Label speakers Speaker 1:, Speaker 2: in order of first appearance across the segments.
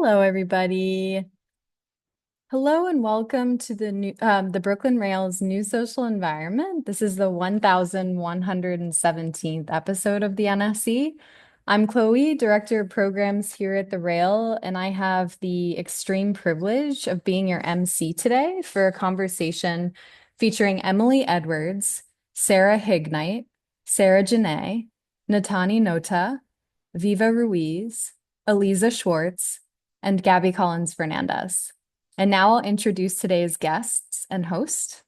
Speaker 1: Hello, everybody. Hello and welcome to the Brooklyn Rail's new social environment. This is the 1117th episode of the NSE. I'm Chloe, Director of Programs here at the Rail, and I have the extreme privilege of being your MC today for a conversation featuring Emily Edwards, Sarah Hignite, Sarah Jené, Natani Notah, Viva Ruiz, Aliza Shvarts, and Gaby Collins-Fernandez. And now I'll introduce today's guests and host.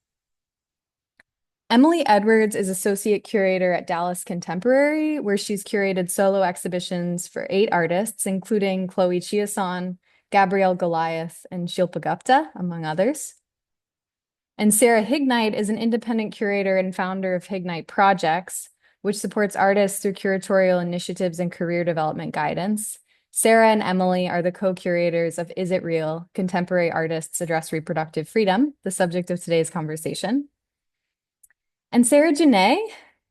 Speaker 1: Emily Edwards is Associate Curator at Dallas Contemporary, where she's curated solo exhibitions for 8 artists, including Chloe Chiasson, Gabrielle Goliath, and Shilpa Gupta, among others. And Sarah Hignite is an independent curator and founder of Hignite Projects, which supports artists through curatorial initiatives and career development guidance. Sarah and Emily are the co-curators of Is It Real? Contemporary Artists Address Reproductive Freedom, the subject of today's conversation. And Sarah Jené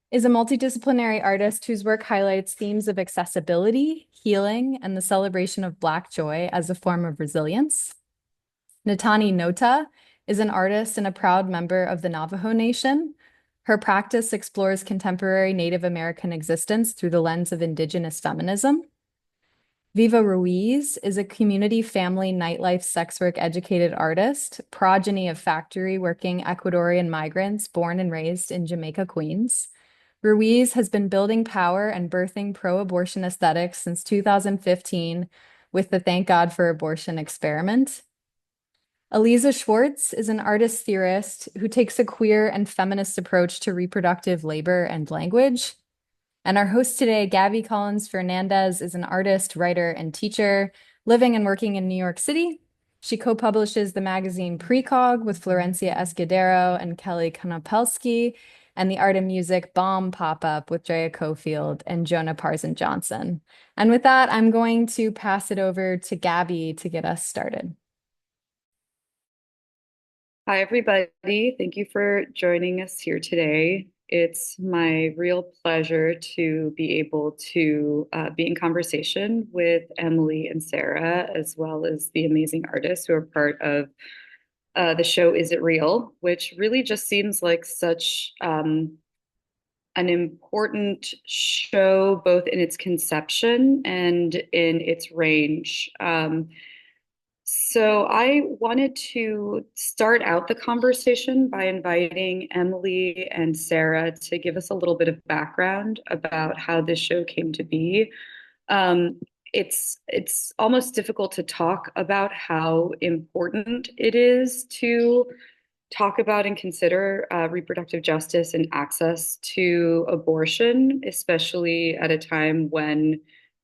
Speaker 1: is a multidisciplinary artist whose work highlights themes of accessibility, healing, and the celebration of Black joy as a form of resilience. Natani Notah is an artist and a proud member of the Navajo Nation. Her practice explores contemporary Native American existence through the lens of Indigenous feminism. Viva Ruiz is a community, family, nightlife, sex work educated artist, progeny of factory working Ecuadorian migrants born and raised in Jamaica, Queens. Ruiz has been building power and birthing pro-abortion aesthetics since 2015 with the Thank God for Abortion experiment. Aliza Shvarts is an artist theorist who takes a queer and feminist approach to reproductive labor and language. And our host today, Gaby Collins-Fernandez, is an artist, writer, and teacher living and working in New York City. She co-publishes the magazine Precog with Florencia Escudero and Kelly Konopelski, and the Art and Music Bomb Pop-Up with Drea Cofield and Jonah Parson Johnson. And with that, I'm going to pass it over to Gaby to get us started.
Speaker 2: Hi, everybody. Thank you for joining us here today. It's my real pleasure to be able to be in conversation with Emily and Sarah, as well as the amazing artists who are part of the show Is It Real? Which really just seems like such an important show, both in its conception and in its range. So I wanted to start out the conversation by inviting Emily and Sarah to give us a little bit of background about how this show came to be. Um, it's almost difficult to talk about how important it is to talk about and consider reproductive justice and access to abortion, especially at a time when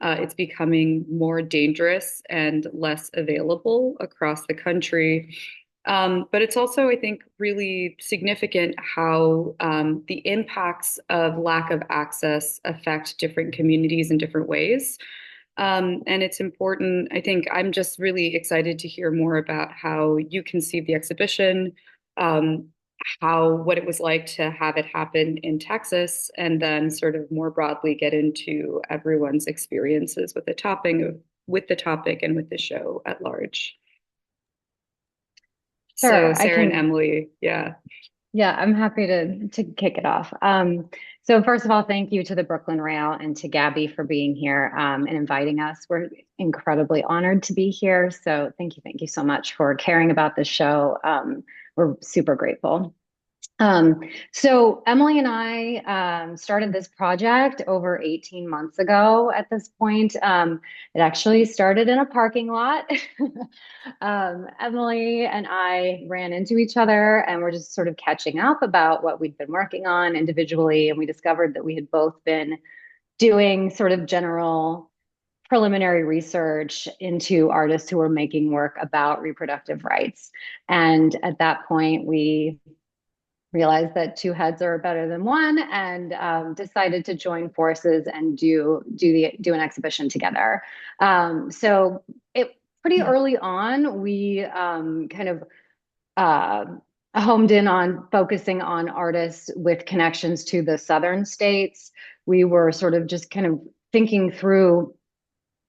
Speaker 2: it's becoming more dangerous and less available across the country. But it's also, I think, really significant how the impacts of lack of access affect different communities in different ways. And it's important. I think I'm just really excited to hear more about how you conceive the exhibition, um, what it was like to have it happen in Texas, and then sort of more broadly get into everyone's experiences with the topic and with the show at large. So
Speaker 3: Sure, I
Speaker 2: Sarah and
Speaker 3: can.
Speaker 2: Emily, yeah.
Speaker 3: Yeah, I'm happy to kick it off. So first of all, thank you to the Brooklyn Rail and to Gaby for being here and inviting us. We're incredibly honored to be here. So thank you so much for caring about this show. We're super grateful. So Emily and I started this project over 18 months ago at this point. It actually started in a parking lot. Emily and I ran into each other and we're just sort of catching up about what we'd been working on individually. And we discovered that we had both been doing sort of general preliminary research into artists who were making work about reproductive rights. And at that point, we realized that two heads are better than one, and decided to join forces and do an exhibition together. So it pretty early on, we kind of homed in on focusing on artists with connections to the southern states. We were sort of just kind of thinking through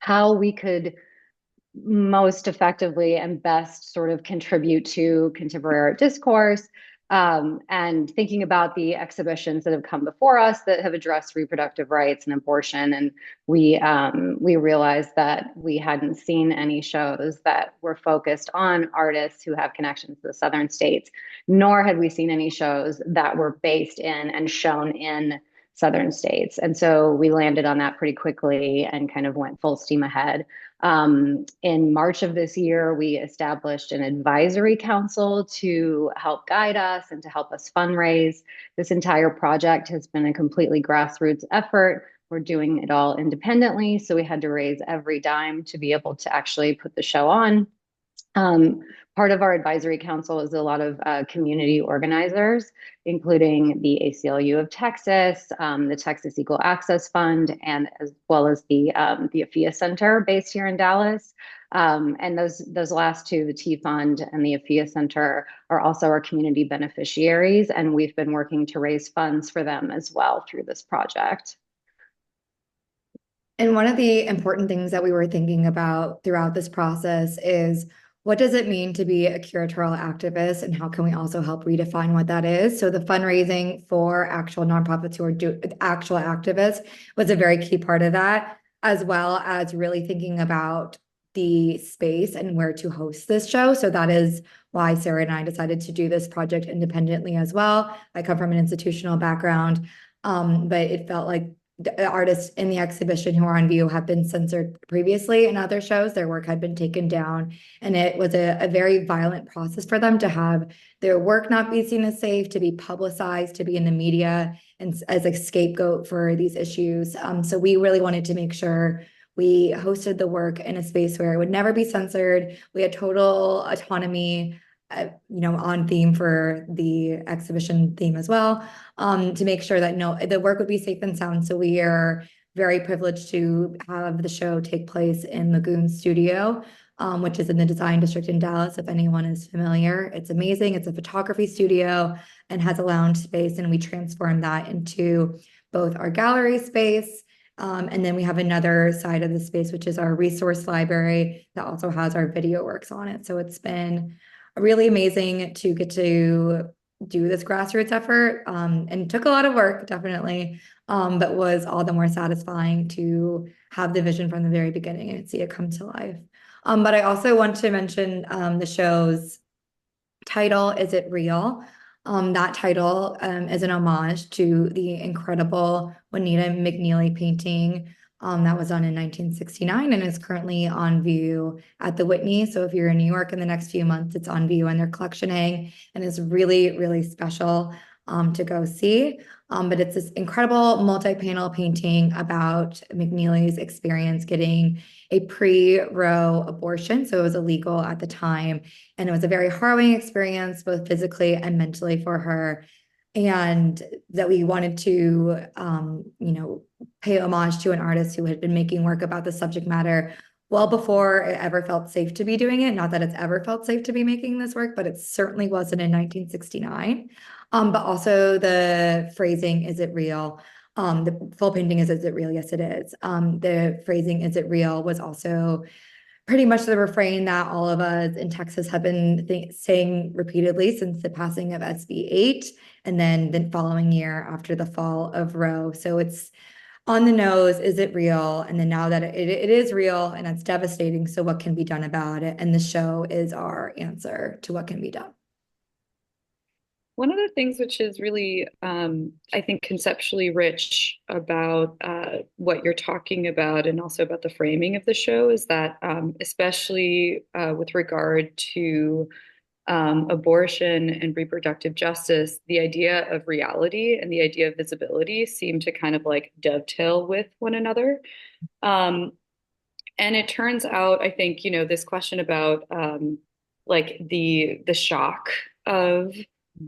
Speaker 3: how we could most effectively and best sort of contribute to contemporary art discourse. And thinking about the exhibitions that have come before us that have addressed reproductive rights and abortion, and we realized that we hadn't seen any shows that were focused on artists who have connections to the southern states, nor had we seen any shows that were based in and shown in southern states. And so we landed on that pretty quickly and kind of went full steam ahead. In March of this year, we established an advisory council to help guide us and to help us fundraise. This entire project has been a completely grassroots effort. We're doing it all independently, so we had to raise every dime to be able to actually put the show on. Part of our advisory council is a lot of community organizers, including the ACLU of Texas, the Texas Equal Access Fund, and as well as the AFIA Center based here in Dallas. And those last two, the T Fund and the AFIA Center, are also our community beneficiaries, and we've been working to raise funds for them as well through this project.
Speaker 4: And one of the important things that we were thinking about throughout this process is, what does it mean to be a curatorial activist, and how can we also help redefine what that is? So the fundraising for actual nonprofits who are actual activists was a very key part of that, as well as really thinking about the space and where to host this show. So that is why Sarah and I decided to do this project independently as well. I come from an institutional background, but it felt like the artists in the exhibition who are on view have been censored previously in other shows. Their work had been taken down, and it was a very violent process for them to have their work not be seen as safe, to be publicized, to be in the media, and as a scapegoat for these issues. So we really wanted to make sure we hosted the work in a space where it would never be censored. We had total autonomy, on theme for the exhibition theme as well, to make sure that the work would be safe and sound. So we are very privileged to have the show take place in Lagoon Studio, which is in the Design District in Dallas, if anyone is familiar. It's amazing. It's a photography studio and has a lounge space, and we transformed that into both our gallery space, and then we have another side of the space, which is our resource library that also has our video works on it. So it's been really amazing to get to do this grassroots effort, and took a lot of work, definitely, but was all the more satisfying to have the vision from the very beginning and see it come to life. But I also want to mention the show's title, Is It Real? That title is an homage to the incredible Juanita McNeely painting that was done in 1969 and is currently on view at the Whitney. So if you're in New York in the next few months, it's on view in their collectioning, and is really, really special to go see. But it's this incredible multi-panel painting about McNeely's experience getting a pre-Roe abortion. So it was illegal at the time, and it was a very harrowing experience, both physically and mentally for her. And that we wanted to, pay homage to an artist who had been making work about the subject matter well before it ever felt safe to be doing it. Not that it's ever felt safe to be making this work, but it certainly wasn't in 1969. But also the phrasing, is it real? The full painting is it real? Yes, it is. The phrasing, is it real, was also pretty much the refrain that all of us in Texas have been saying repeatedly since the passing of SB 8, and then the following year after the fall of Roe. So it's on the nose, is it real? And then now that it is real, and that's devastating, so what can be done about it? And the show is our answer to what can be done.
Speaker 2: One of the things which is really, I think, conceptually rich about what you're talking about, and also about the framing of the show, is that especially with regard to abortion and reproductive justice, the idea of reality and the idea of visibility seem to kind of like dovetail with one another. And it turns out, I think, this question about like the shock of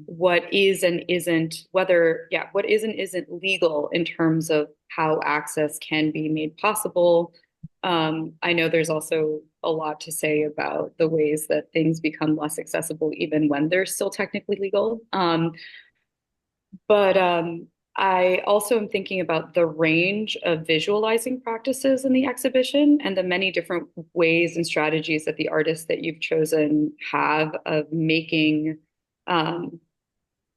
Speaker 2: what is and isn't, what is and isn't legal in terms of how access can be made possible. I know there's also a lot to say about the ways that things become less accessible even when they're still technically legal. But I also am thinking about the range of visualizing practices in the exhibition and the many different ways and strategies that the artists that you've chosen have of um,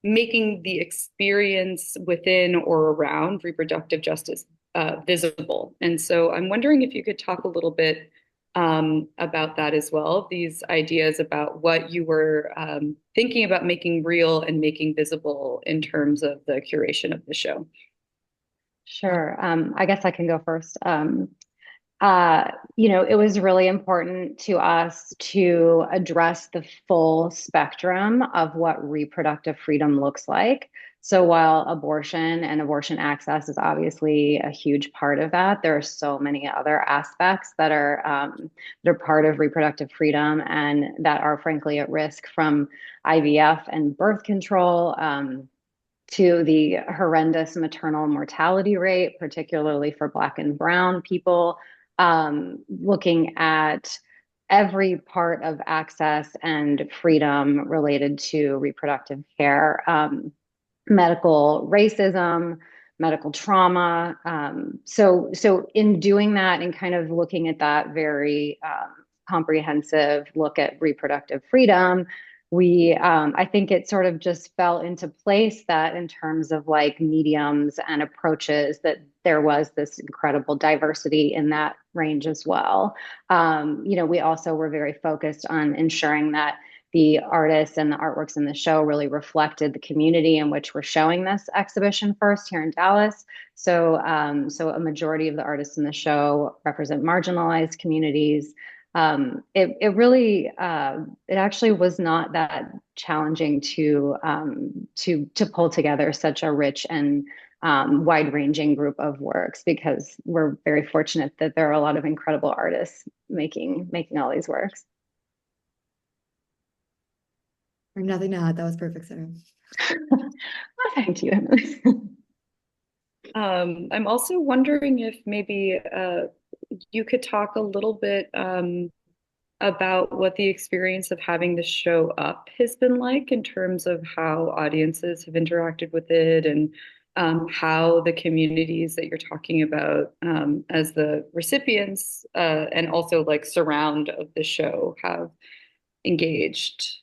Speaker 2: making the experience within or around reproductive justice visible. And so I'm wondering if you could talk a little bit about that as well, these ideas about what you were thinking about making real and making visible in terms of the curation of the show.
Speaker 3: Sure. I guess I can go first. It was really important to us to address the full spectrum of what reproductive freedom looks like. So while abortion and abortion access is obviously a huge part of that, there are so many other aspects that are part of reproductive freedom and that are frankly at risk, from IVF and birth control. To the horrendous maternal mortality rate, particularly for Black and Brown people, looking at every part of access and freedom related to reproductive care, medical racism, medical trauma. So in doing that and kind of looking at that very comprehensive look at reproductive freedom, I think it sort of just fell into place that in terms of like mediums and approaches, that there was this incredible diversity in that range as well. We also were very focused on ensuring that the artists and the artworks in the show really reflected the community in which we're showing this exhibition first here in Dallas. So a majority of the artists in the show represent marginalized communities. It actually was not that challenging to pull together such a rich and wide-ranging group of works, because we're very fortunate that there are a lot of incredible artists making all these works.
Speaker 4: I have nothing to add. That was perfect, Sarah.
Speaker 3: Well, thank you.
Speaker 2: I'm also wondering if maybe you could talk a little bit about what the experience of having the show up has been like in terms of how audiences have interacted with it, and how the communities that you're talking about as the recipients and also like surround of the show have engaged.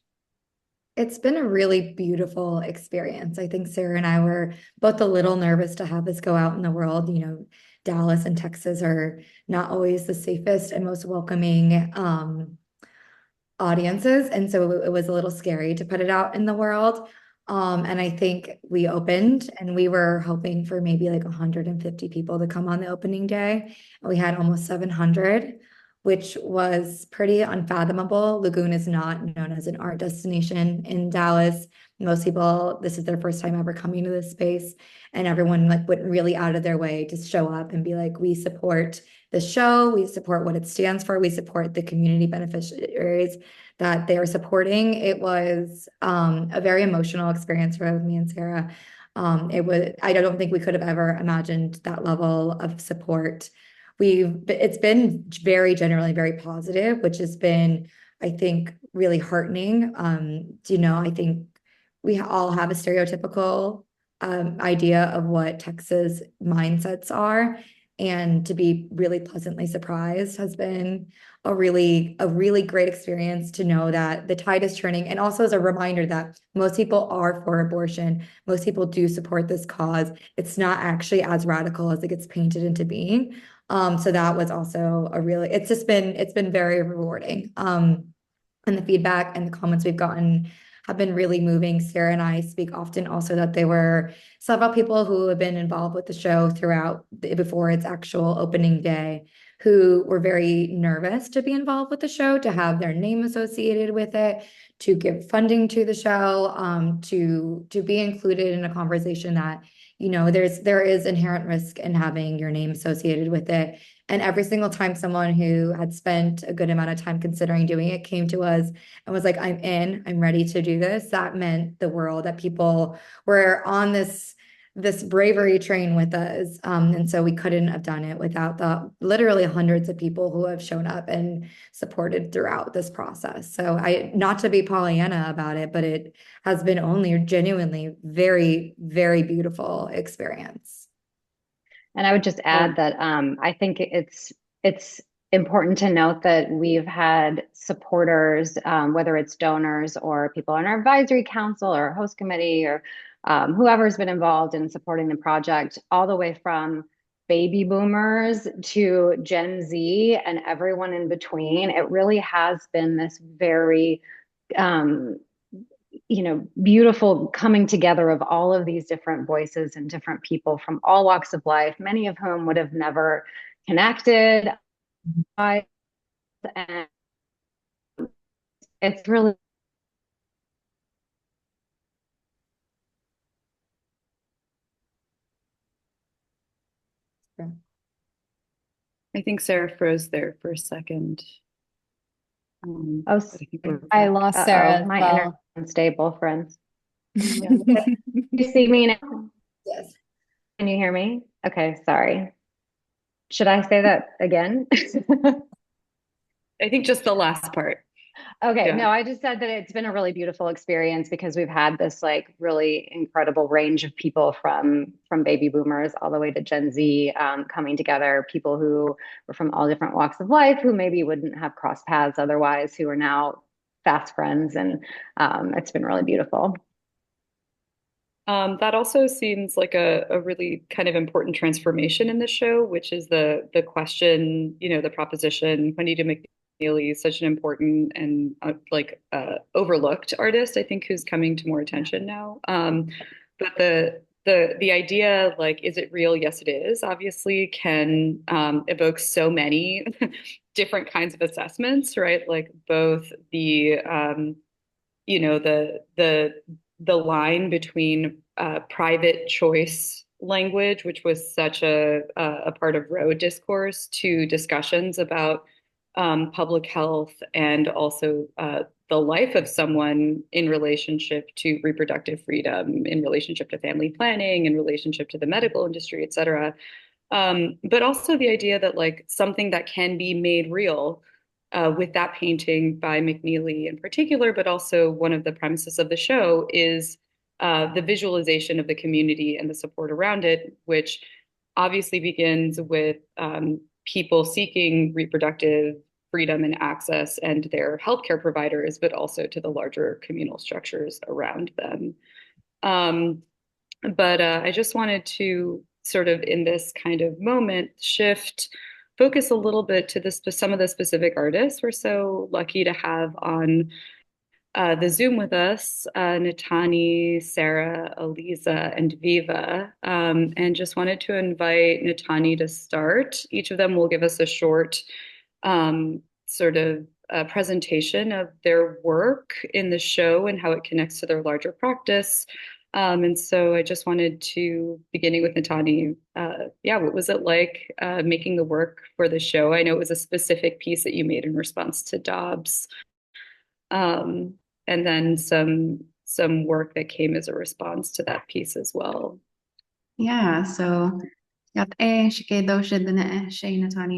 Speaker 4: It's been a really beautiful experience. I think Sarah and I were both a little nervous to have this go out in the world. Dallas and Texas are not always the safest and most welcoming audiences. And so it was a little scary to put it out in the world. And I think we opened and we were hoping for maybe like 150 people to come on the opening day. And we had almost 700, which was pretty unfathomable. Lagoon is not known as an art destination in Dallas. Most people, this is their first time ever coming to this space, and everyone like went really out of their way to show up and be like, we support the show, we support what it stands for, we support the community beneficiaries that they are supporting. It was a very emotional experience for me and Sarah. I don't think we could have ever imagined that level of support. It's been very generally very positive, which has been, I think, really heartening. I think we all have a stereotypical idea of what Texas mindsets are, and to be really pleasantly surprised has been a really great experience, to know that the tide is turning, and also as a reminder that most people are for abortion. Most people do support this cause. It's not actually as radical as it gets painted into being. So that was also it's been very rewarding. And the feedback and the comments we've gotten have been really moving. Sarah and I speak often also that there were several people who have been involved with the show before its actual opening day, who were very nervous to be involved with the show, to have their name associated with it, to give funding to the show, to be included in a conversation that, there is inherent risk in having your name associated with it. And every single time someone who had spent a good amount of time considering doing it came to us and was like, I'm ready to do this, that meant the world, that people were on this this bravery train with us. And so we couldn't have done it without the literally hundreds of people who have shown up and supported throughout this process. So not to be Pollyanna about it, but it has been only genuinely very, very beautiful experience.
Speaker 3: And I would just add that I think it's important to note that we've had supporters, whether it's donors or people on our advisory council or host committee or whoever's been involved in supporting the project, all the way from baby boomers to Gen Z and everyone in between. It really has been this very beautiful coming together of all of these different voices and different people from all walks of life, many of whom would have never connected. And it's really
Speaker 2: I think Sarah froze there for a second.
Speaker 1: I lost Sarah as
Speaker 3: my
Speaker 1: well.
Speaker 3: internet's unstable, friends. You see me now?
Speaker 4: Yes.
Speaker 3: Can you hear me? Okay, sorry. Should I say that again?
Speaker 2: I think just the last part.
Speaker 3: Okay,
Speaker 2: Yeah.
Speaker 3: no, I just said that it's been a really beautiful experience because we've had this like really incredible range of people from baby boomers all the way to Gen Z coming together, people who were from all different walks of life who maybe wouldn't have crossed paths otherwise, who are now fast friends, and it's been really beautiful.
Speaker 2: That also seems like a really kind of important transformation in the show, which is the question, the proposition, Juanita McNeely is such an important and overlooked artist, I think, who's coming to more attention now. But the idea, like, is it real? Yes, it is. Obviously, can evoke so many different kinds of assessments, right? Like both the line between private choice language, which was such a part of Roe discourse, to discussions about public health and also the life of someone in relationship to reproductive freedom, in relationship to family planning, in relationship to the medical industry, et cetera. But also the idea that like something that can be made real with that painting by McNeely in particular, but also one of the premises of the show is the visualization of the community and the support around it, which obviously begins with people seeking reproductive freedom and access and their healthcare providers, but also to the larger communal structures around them. But I just wanted to sort of in this kind of moment focus a little bit to some of the specific artists we're so lucky to have on the Zoom with us, Natani, Sarah, Aliza, and Viva. And just wanted to invite Natani to start. Each of them will give us a short sort of presentation of their work in the show and how it connects to their larger practice. And so I just wanted to, beginning with Natani, what was it like making the work for the show? I know it was a specific piece that you made in response to Dobbs, and then some work that came as a response to that piece as well.
Speaker 5: Yeah, so Natani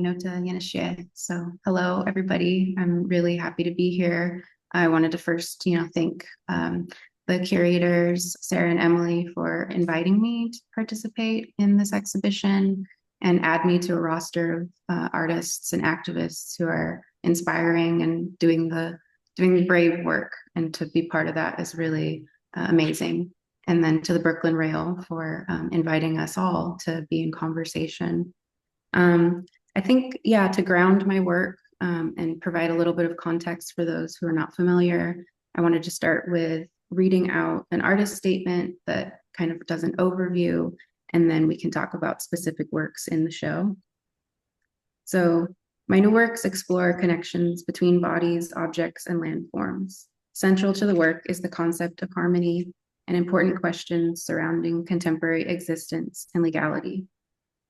Speaker 5: Notah. So hello, everybody. I'm really happy to be here. I wanted to first, thank the curators, Sarah and Emily, for inviting me to participate in this exhibition and add me to a roster of artists and activists who are inspiring and doing the brave work. And to be part of that is really amazing. And then to the Brooklyn Rail for inviting us all to be in conversation. I think, to ground my work and provide a little bit of context for those who are not familiar, I wanted to start with reading out an artist statement that kind of does an overview, and then we can talk about specific works in the show. So my new works explore connections between bodies, objects, and landforms. Central to the work is the concept of harmony and important questions surrounding contemporary existence and legality.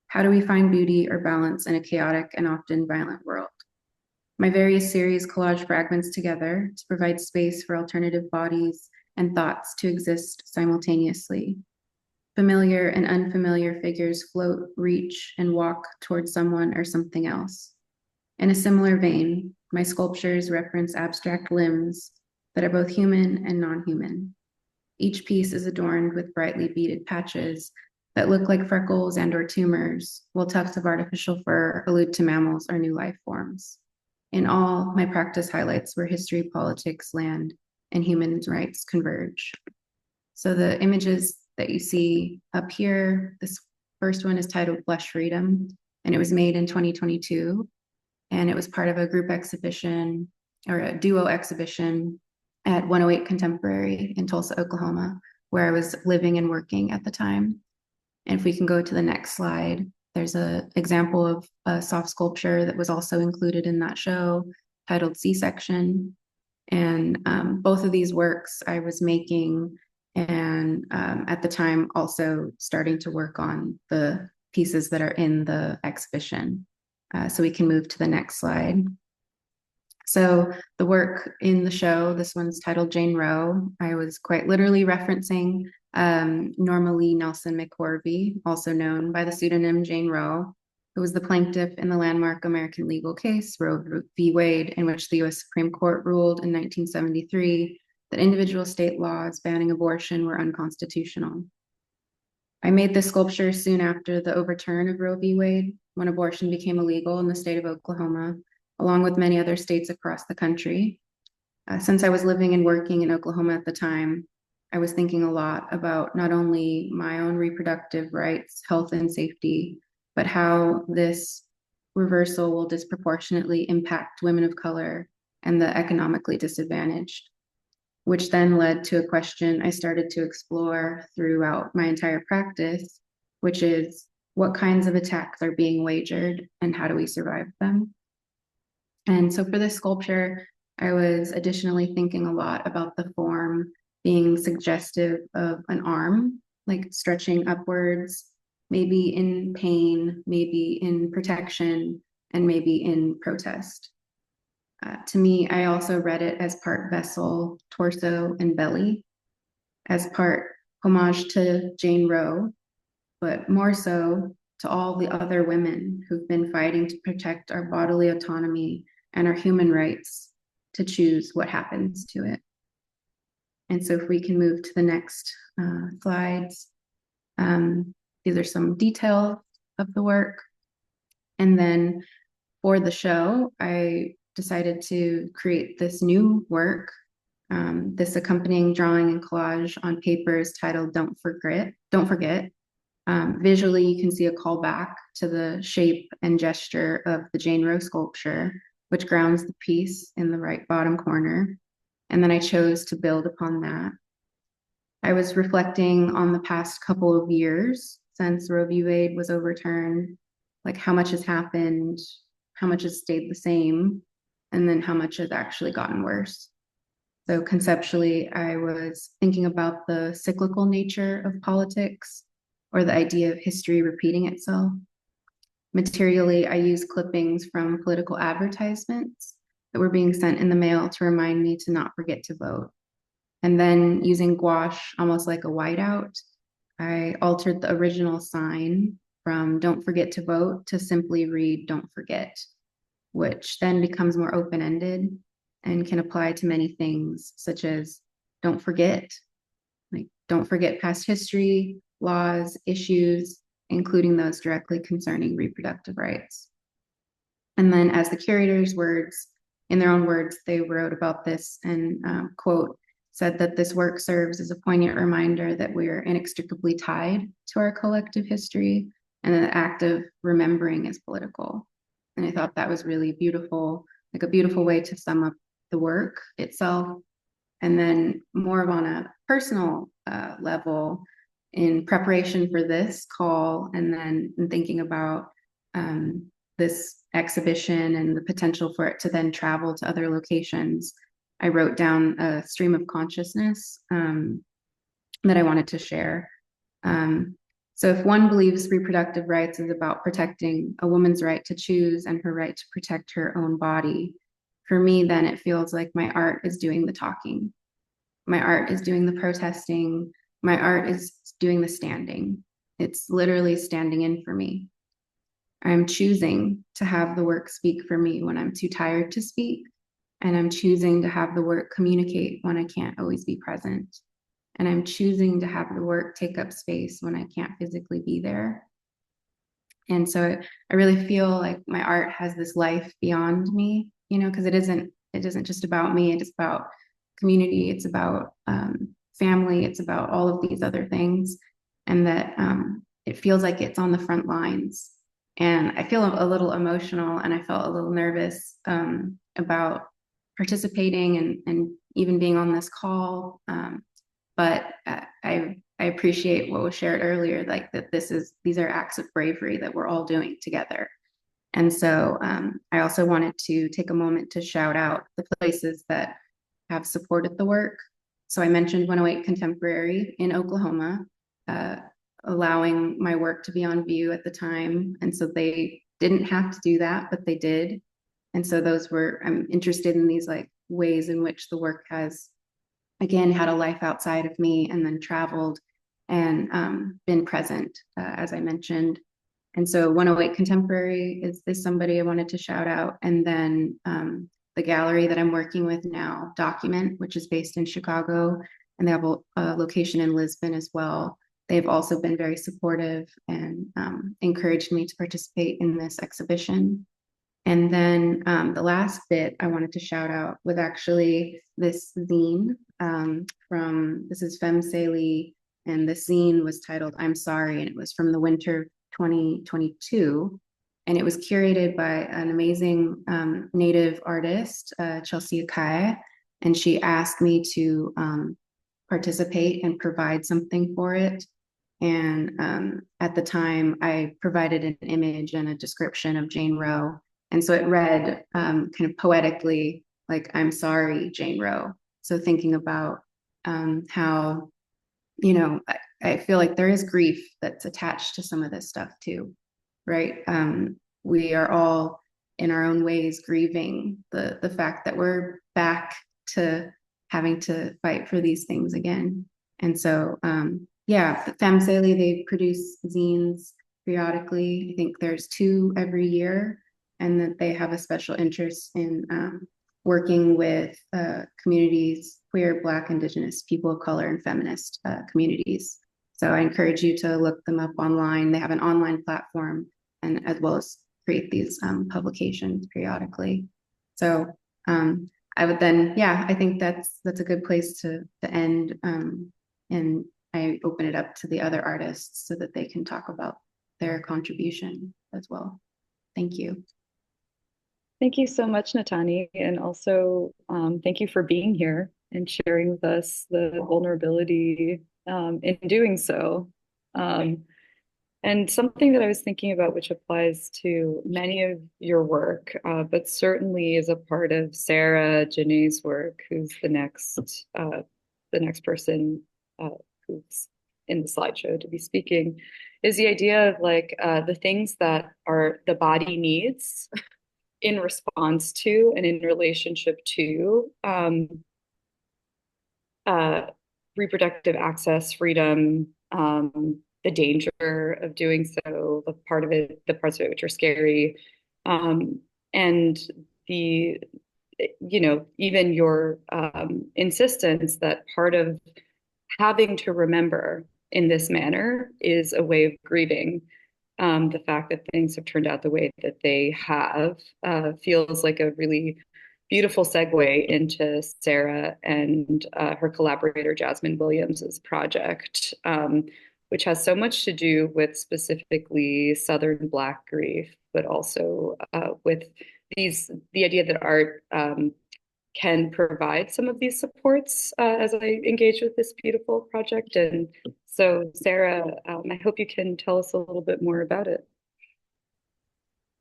Speaker 5: How do we find beauty or balance in a chaotic and often violent world? My various series collage fragments together to provide space for alternative bodies and thoughts to exist simultaneously. Familiar and unfamiliar figures float, reach, and walk towards someone or something else. In a similar vein, my sculptures reference abstract limbs that are both human and non-human. Each piece is adorned with brightly beaded patches that look like freckles and or tumors, while tufts of artificial fur allude to mammals or new life forms. In all, my practice highlights where history, politics, land, and human rights converge. So the images that you see up here, this first one is titled Blush Freedom, and it was made in 2022. And it was part of a group exhibition or a duo exhibition at 108 Contemporary in Tulsa, Oklahoma, where I was living and working at the time. And if we can go to the next slide, there's an example of a soft sculpture that was also included in that show titled C-Section. And both of these works I was making and at the time also starting to work on the pieces that are in the exhibition. So we can move to the next slide. So the work in the show, this one's titled Jane Roe. I was quite literally referencing Norma Lee Nelson McCorvey, also known by the pseudonym Jane Roe, who was the plaintiff in the landmark American legal case, Roe v. Wade, in which the US Supreme Court ruled in 1973 that individual state laws banning abortion were unconstitutional. I made this sculpture soon after the overturn of Roe v. Wade, when abortion became illegal in the state of Oklahoma, along with many other states across the country. Since I was living and working in Oklahoma at the time, I was thinking a lot about not only my own reproductive rights, health, and safety, but how this reversal will disproportionately impact women of color and the economically disadvantaged, which then led to a question I started to explore throughout my entire practice, which is what kinds of attacks are being wagered and how do we survive them? And so for this sculpture, I was additionally thinking a lot about the form being suggestive of an arm, like stretching upwards, maybe in pain, maybe in protection, and maybe in protest. To me, I also read it as part vessel, torso, and belly, as part homage to Jane Roe, but more so to all the other women who've been fighting to protect our bodily autonomy and our human rights to choose what happens to it. And so if we can move to the next slides, these are some details of the work. And then for the show, I decided to create this new work, this accompanying drawing and collage on paper is titled Don't Forget. Visually, you can see a callback to the shape and gesture of the Jane Roe sculpture, which grounds the piece in the right bottom corner. And then I chose to build upon that. I was reflecting on the past couple of years since Roe v. Wade was overturned, like how much has happened, how much has stayed the same, and then how much has actually gotten worse. So conceptually, I was thinking about the cyclical nature of politics, or the idea of history repeating itself. Materially, I used clippings from political advertisements that were being sent in the mail to remind me to not forget to vote. And then using gouache, almost like a whiteout, I altered the original sign from Don't Forget to Vote to simply read Don't Forget, which then becomes more open-ended and can apply to many things, such as don't forget, like don't forget past history, laws, issues, including those directly concerning reproductive rights. And then as the curator's words, in their own words, they wrote about this and quote, said that this work serves as a poignant reminder that we are inextricably tied to our collective history and that the act of remembering is political. And I thought that was really beautiful, like a beautiful way to sum up the work itself. And then more on a personal level, in preparation for this call, and then in thinking about this exhibition and the potential for it to then travel to other locations, I wrote down a stream of consciousness that I wanted to share. So if one believes reproductive rights is about protecting a woman's right to choose and her right to protect her own body, for me, then it feels like my art is doing the talking. My art is doing the protesting, my art is doing the standing. It's literally standing in for me. I'm choosing to have the work speak for me when I'm too tired to speak. And I'm choosing to have the work communicate when I can't always be present. And I'm choosing to have the work take up space when I can't physically be there. And so I really feel like my art has this life beyond me, you know, because it isn't just about me. It's about community. It's about family. It's about all of these other things. And that it feels like it's on the front lines. And I feel a little emotional, and I felt a little nervous about participating and even being on this call. But I appreciate what was shared earlier, like that these are acts of bravery that we're all doing together. And so I also wanted to take a moment to shout out the places that have supported the work. So I mentioned 108 Contemporary in Oklahoma, allowing my work to be on view at the time. And so they didn't have to do that, but they did. And so I'm interested in these like ways in which the work has, again, had a life outside of me and then traveled and been present, as I mentioned. And so 108 Contemporary is somebody I wanted to shout out. And then the gallery that I'm working with now, Document, which is based in Chicago, and they have a location in Lisbon as well. They've also been very supportive and encouraged me to participate in this exhibition. And then the last bit I wanted to shout out was actually this zine this is Femme Saley, and the zine was titled I'm Sorry, and it was from the winter 2022. And it was curated by an amazing Native artist, Chelsea Akai, and she asked me to participate and provide something for it. And at the time, I provided an image and a description of Jane Roe. And so it read kind of poetically, like, I'm sorry, Jane Roe. So thinking about how, you know, I feel like there is grief that's attached to some of this stuff too, right? We are all in our own ways grieving the fact that we're back to having to fight for these things again. And so, yeah, Femme Saley, they produce zines periodically. I think there's 2 every year, and that they have a special interest in working with communities, queer, Black, Indigenous, people of color, and feminist communities. So I encourage you to look them up online. They have an online platform, and as well as create these publications periodically. So I would then, yeah, I think that's a good place to end. And I open it up to the other artists so that they can talk about their contribution as well. Thank you.
Speaker 2: Thank you so much, Natani. And also thank you for being here and sharing with us the vulnerability in doing so. And something that I was thinking about, which applies to many of your work, but certainly is a part of Sarah Jené's work, who's the next person who's in the slideshow to be speaking, is the idea of like the things that are the body needs in response to and in relationship to reproductive access, freedom, the danger of doing so, the parts of it which are scary, and the, you know, even your insistence that part of having to remember in this manner is a way of grieving. The fact that things have turned out the way that they have feels like a really beautiful segue into Sarah and her collaborator Jasmine Williams's project, which has so much to do with specifically Southern Black grief, but also with the idea that art can provide some of these supports as I engage with this beautiful project. And so, Sarah, I hope you can tell us a little bit more about it.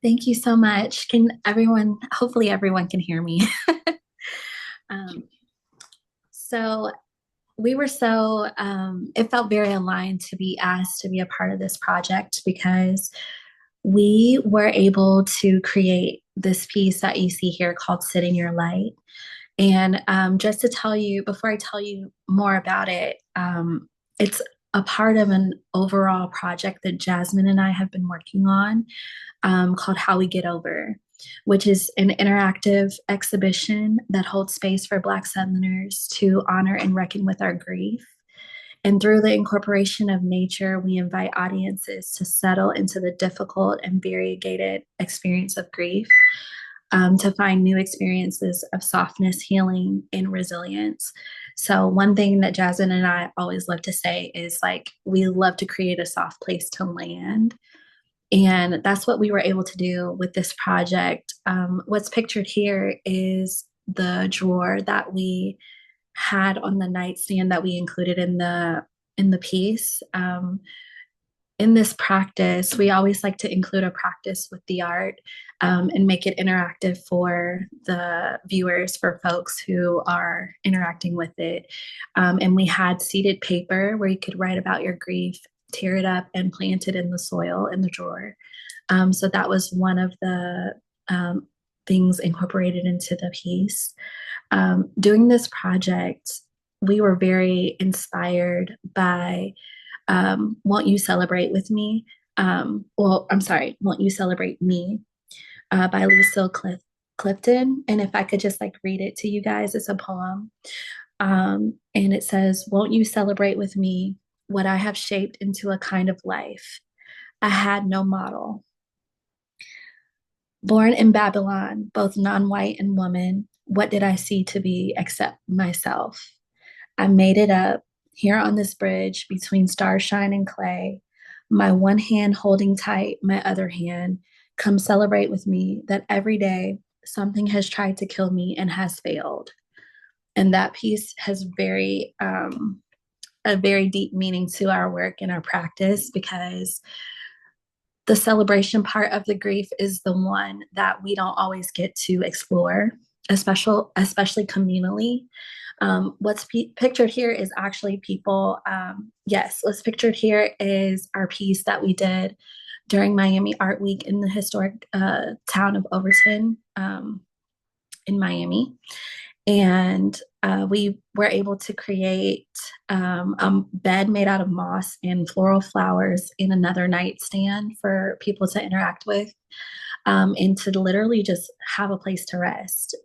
Speaker 6: Thank you so much. Hopefully everyone can hear me. So we were it felt very aligned to be asked to be a part of this project, because we were able to create this piece that you see here called Sit in Your Light. And just to tell you, before I tell you more about it, it's a part of an overall project that Jasmine and I have been working on, called How We Get Over, which is an interactive exhibition that holds space for Black Southerners to honor and reckon with our grief. And through the incorporation of nature, we invite audiences to settle into the difficult and variegated experience of grief, to find new experiences of softness, healing, and resilience. So one thing that Jasmine and I always love to say is like, we love to create a soft place to land. And that's what we were able to do with this project. What's pictured here is the drawer that we had on the nightstand that we included in the piece. In this practice, we always like to include a practice with the art, and make it interactive for the viewers, for folks who are interacting with it. And we had seeded paper where you could write about your grief, tear it up, and plant it in the soil in the drawer. So that was one of the things incorporated into the piece. Doing this project, we were very inspired by Won't You Celebrate With Me? Won't You Celebrate Me? By Lucille Clifton. And if I could just like read it to you guys, it's a poem. And it says, "Won't you celebrate with me what I have shaped into a kind of life? I had no model. Born in Babylon, both non-white and woman, what did I see to be except myself? I made it up here on this bridge between starshine and clay, my one hand holding tight, my other hand. Come celebrate with me that every day something has tried to kill me and has failed." And that piece has a very deep meaning to our work and our practice, because the celebration part of the grief is the one that we don't always get to explore, especially communally. What's pictured here is actually people. What's pictured here is our piece that we did during Miami Art Week in the historic town of Overton, in Miami. And we were able to create a bed made out of moss and floral flowers in another nightstand for people to interact with, and to literally just have a place to rest.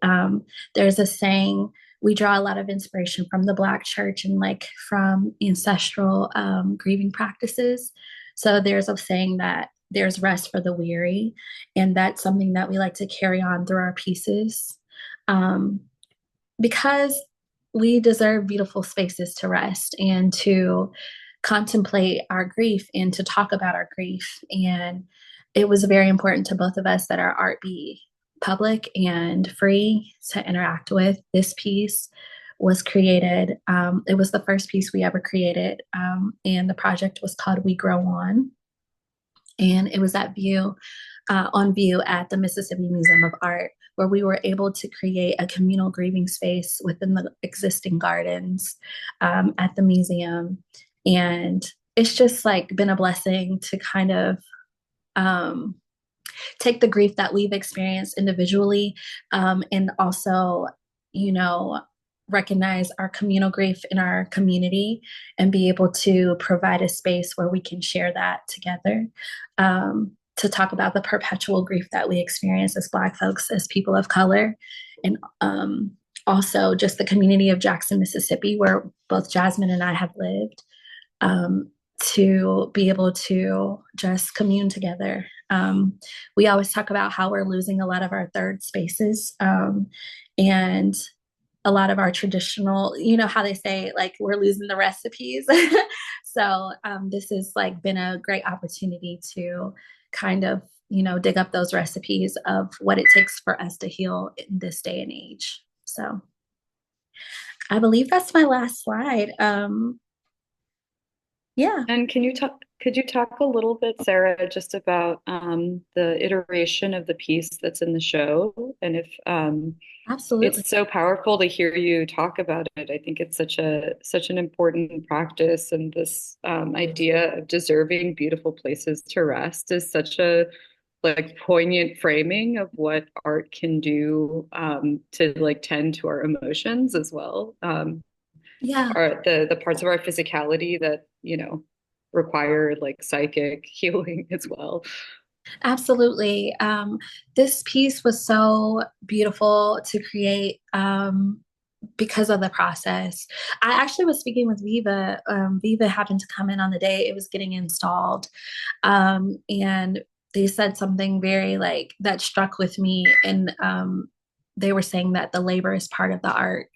Speaker 6: There's a saying, we draw a lot of inspiration from the Black church and like from ancestral grieving practices. So there's a saying that there's rest for the weary. And that's something that we like to carry on through our pieces. Because we deserve beautiful spaces to rest and to contemplate our grief and to talk about our grief. And it was very important to both of us that our art be public and free to interact with. This piece was created. It was the first piece we ever created. And the project was called We Grow On. And it was on view at the Mississippi Museum of Art, where we were able to create a communal grieving space within the existing gardens at the museum. And it's just like been a blessing to kind of take the grief that we've experienced individually, and also, recognize our communal grief in our community and be able to provide a space where we can share that together, to talk about the perpetual grief that we experience as Black folks, as people of color, and also just the community of Jackson, Mississippi, where both Jasmine and I have lived, to be able to just commune together. We always talk about how we're losing a lot of our third spaces, and a lot of our traditional, how they say, like, we're losing the recipes. So this has like been a great opportunity to kind of, dig up those recipes of what it takes for us to heal in this day and age. So I believe that's my last slide. Yeah.
Speaker 2: And could you talk a little bit, Sarah, just about the iteration of the piece that's in the show? And if
Speaker 6: Absolutely.
Speaker 2: it's so powerful to hear you talk about it. I think it's such an important practice, and this idea of deserving beautiful places to rest is such a like poignant framing of what art can do to like tend to our emotions as well.
Speaker 6: Yeah.
Speaker 2: the parts of our physicality that, require like psychic healing as well.
Speaker 6: Absolutely. This piece was so beautiful to create because of the process. I actually was speaking with Viva. Viva happened to come in on the day it was getting installed. And they said something very like that struck with me. And they were saying that the labor is part of the art.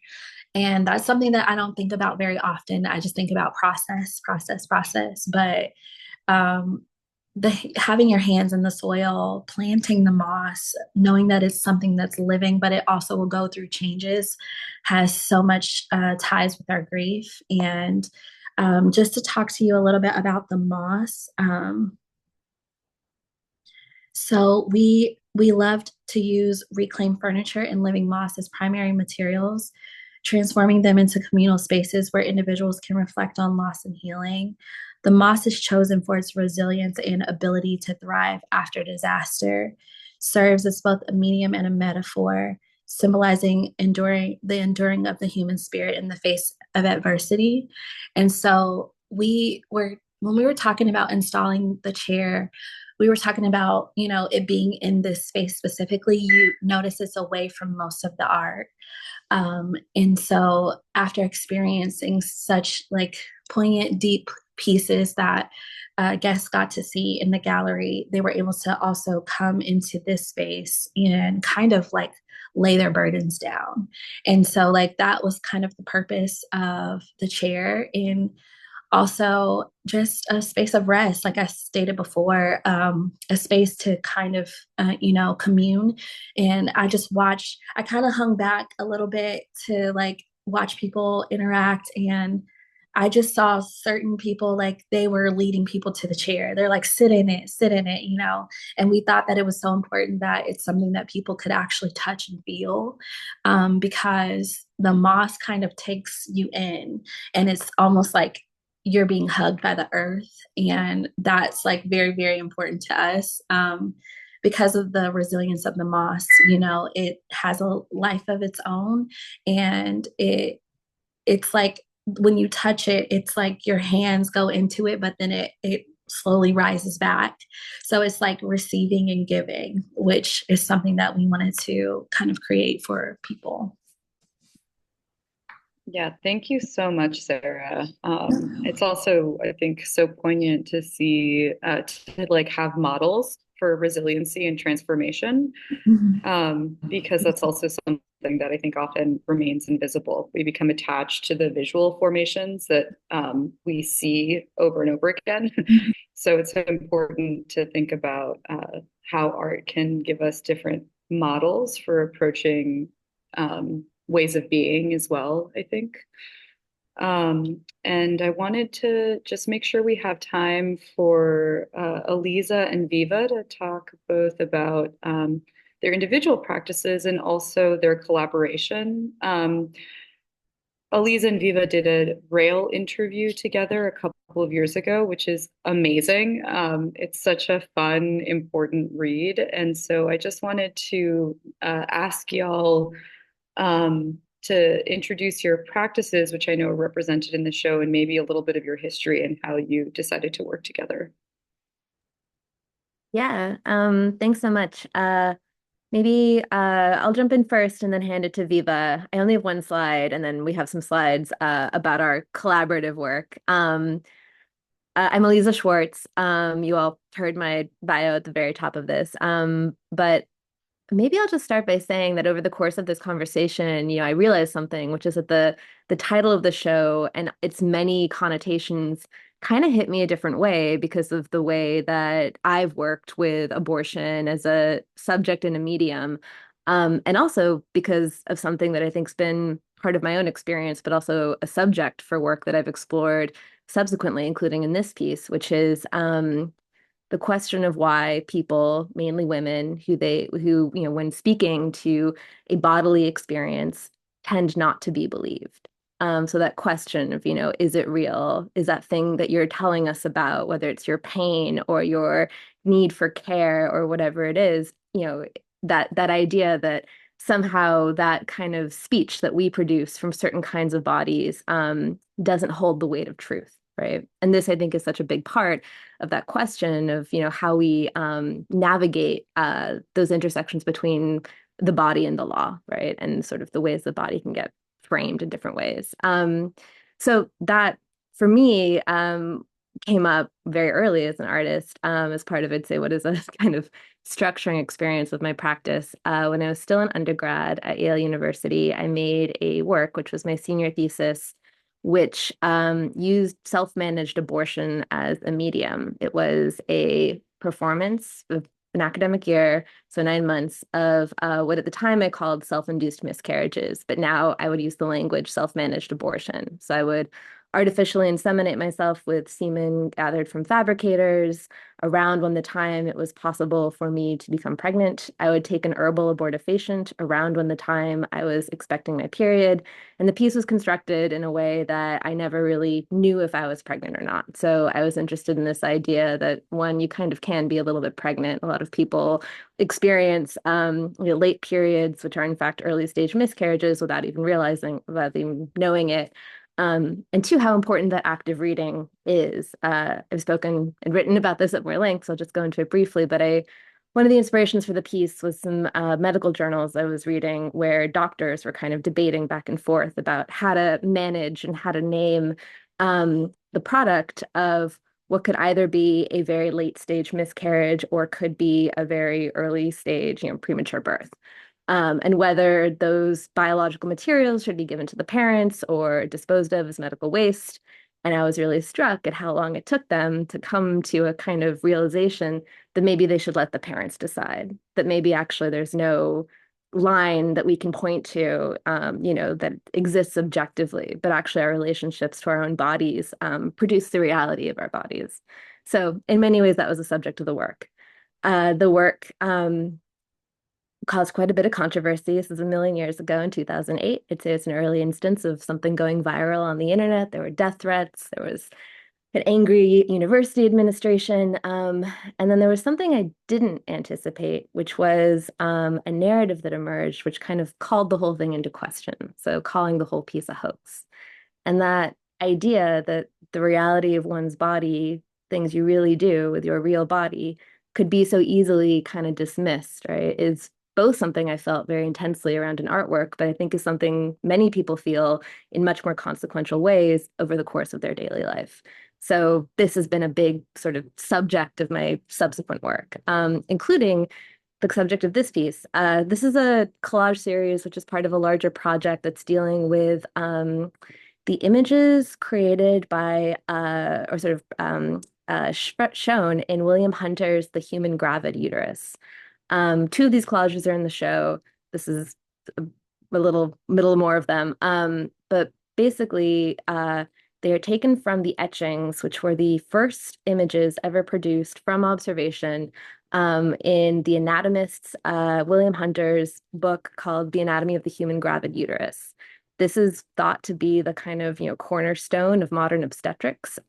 Speaker 6: And that's something that I don't think about very often. I just think about process, process, process. But um, having your hands in the soil, planting the moss, knowing that it's something that's living, but it also will go through changes, has so much ties with our grief. And just to talk to you a little bit about the moss. So we loved to use reclaimed furniture and living moss as primary materials, transforming them into communal spaces where individuals can reflect on loss and healing. The moss is chosen for its resilience and ability to thrive after disaster, serves as both a medium and a metaphor, symbolizing the enduring of the human spirit in the face of adversity. And so when we were talking about installing the chair, we were talking about, it being in this space specifically. You notice it's away from most of the art. And so after experiencing such like poignant, deep pieces that guests got to see in the gallery, they were able to also come into this space and kind of like lay their burdens down. And so like that was kind of the purpose of the chair. And also just a space of rest, like I stated before, a space to kind of commune. And I kind of hung back a little bit to like watch people interact. And I just saw certain people like they were leading people to the chair. They're like, sit in it, and we thought that it was so important that it's something that people could actually touch and feel, because the moss kind of takes you in, and it's almost like you're being hugged by the earth. And that's like very, very important to us, because of the resilience of the moss. It has a life of its own. And it's like when you touch it, it's like your hands go into it, but then it slowly rises back. So it's like receiving and giving, which is something that we wanted to kind of create for people.
Speaker 2: Yeah, thank you so much, Sarah. It's also, I think, so poignant to see to like have models for resiliency and transformation, because that's also something that I think often remains invisible. We become attached to the visual formations that we see over and over again. So it's important to think about how art can give us different models for approaching ways of being as well, I think. And I wanted to just make sure we have time for Aliza and Viva to talk both about their individual practices and also their collaboration. Aliza and Viva did a Rail interview together a couple of years ago, which is amazing. It's such a fun, important read. And so I just wanted to ask y'all to introduce your practices, which I know are represented in the show, and maybe a little bit of your history and how you decided to work together.
Speaker 7: Yeah, thanks so much. Maybe I'll jump in first and then hand it to Viva. I only have one slide, and then we have some slides about our collaborative work. I'm Aliza Shvarts. You all heard my bio at the very top of this. But maybe I'll just start by saying that over the course of this conversation, I realized something, which is that the title of the show and its many connotations kind of hit me a different way because of the way that I've worked with abortion as a subject and a medium. And also because of something that I think's been part of my own experience, but also a subject for work that I've explored subsequently, including in this piece, which is the question of why people, mainly women, who when speaking to a bodily experience, tend not to be believed. So that question of, is it real? Is that thing that you're telling us about, whether it's your pain or your need for care or whatever it is, that idea that somehow that kind of speech that we produce from certain kinds of bodies doesn't hold the weight of truth, right? And this, I think, is such a big part of that question of, how we navigate those intersections between the body and the law, right? And sort of the ways the body can get framed in different ways. So that, for me, came up very early as an artist, as part of, I'd say, what is a kind of structuring experience of my practice. When I was still an undergrad at Yale University, I made a work, which was my senior thesis, which used self-managed abortion as a medium. It was a performance of an academic year, so 9 months of what at the time I called self-induced miscarriages, but now I would use the language self-managed abortion. So I would artificially inseminate myself with semen gathered from fabricators around when the time it was possible for me to become pregnant. I would take an herbal abortifacient around when the time I was expecting my period. And the piece was constructed in a way that I never really knew if I was pregnant or not. So I was interested in this idea that, one, you kind of can be a little bit pregnant. A lot of people experience late periods, which are in fact early stage miscarriages, without even realizing, without even knowing it. And two, how important that active reading is. I've spoken and written about this at more length, so I'll just go into it briefly. But one of the inspirations for the piece was some medical journals I was reading where doctors were kind of debating back and forth about how to manage and how to name the product of what could either be a very late stage miscarriage or could be a very early stage, premature birth. And whether those biological materials should be given to the parents or disposed of as medical waste. And I was really struck at how long it took them to come to a kind of realization that maybe they should let the parents decide, that maybe actually there's no line that we can point to, that exists objectively, but actually our relationships to our own bodies produce the reality of our bodies. So in many ways, that was the subject of the work. The work caused quite a bit of controversy. This is a million years ago in 2008. I'd say it's an early instance of something going viral on the internet. There were death threats. There was an angry university administration. And then there was something I didn't anticipate, which was a narrative that emerged, which kind of called the whole thing into question. So calling the whole piece a hoax. And that idea that the reality of one's body, things you really do with your real body, could be so easily kind of dismissed, right, is both something I felt very intensely around in artwork, but I think is something many people feel in much more consequential ways over the course of their daily life. So this has been a big sort of subject of my subsequent work, including the subject of this piece. This is a collage series, which is part of a larger project that's dealing with the images created by, shown in William Hunter's The Human Gravid Uterus. Two of these collages are in the show. This is a little more of them. But basically, they are taken from the etchings, which were the first images ever produced from observation in the anatomist's William Hunter's book called The Anatomy of the Human Gravid Uterus. This is thought to be the kind of, cornerstone of modern obstetrics.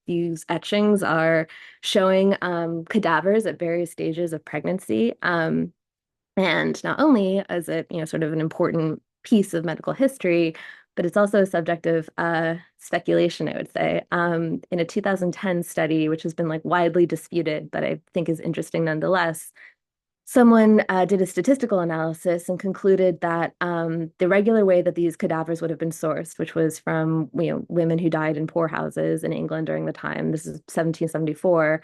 Speaker 7: These etchings are showing cadavers at various stages of pregnancy. And not only is it, sort of an important piece of medical history, but it's also a subject of speculation, I would say. In a 2010 study, which has been widely disputed, but I think is interesting nonetheless, someone did a statistical analysis and concluded that the regular way that these cadavers would have been sourced, which was from women who died in poorhouses in England during the time, this is 1774,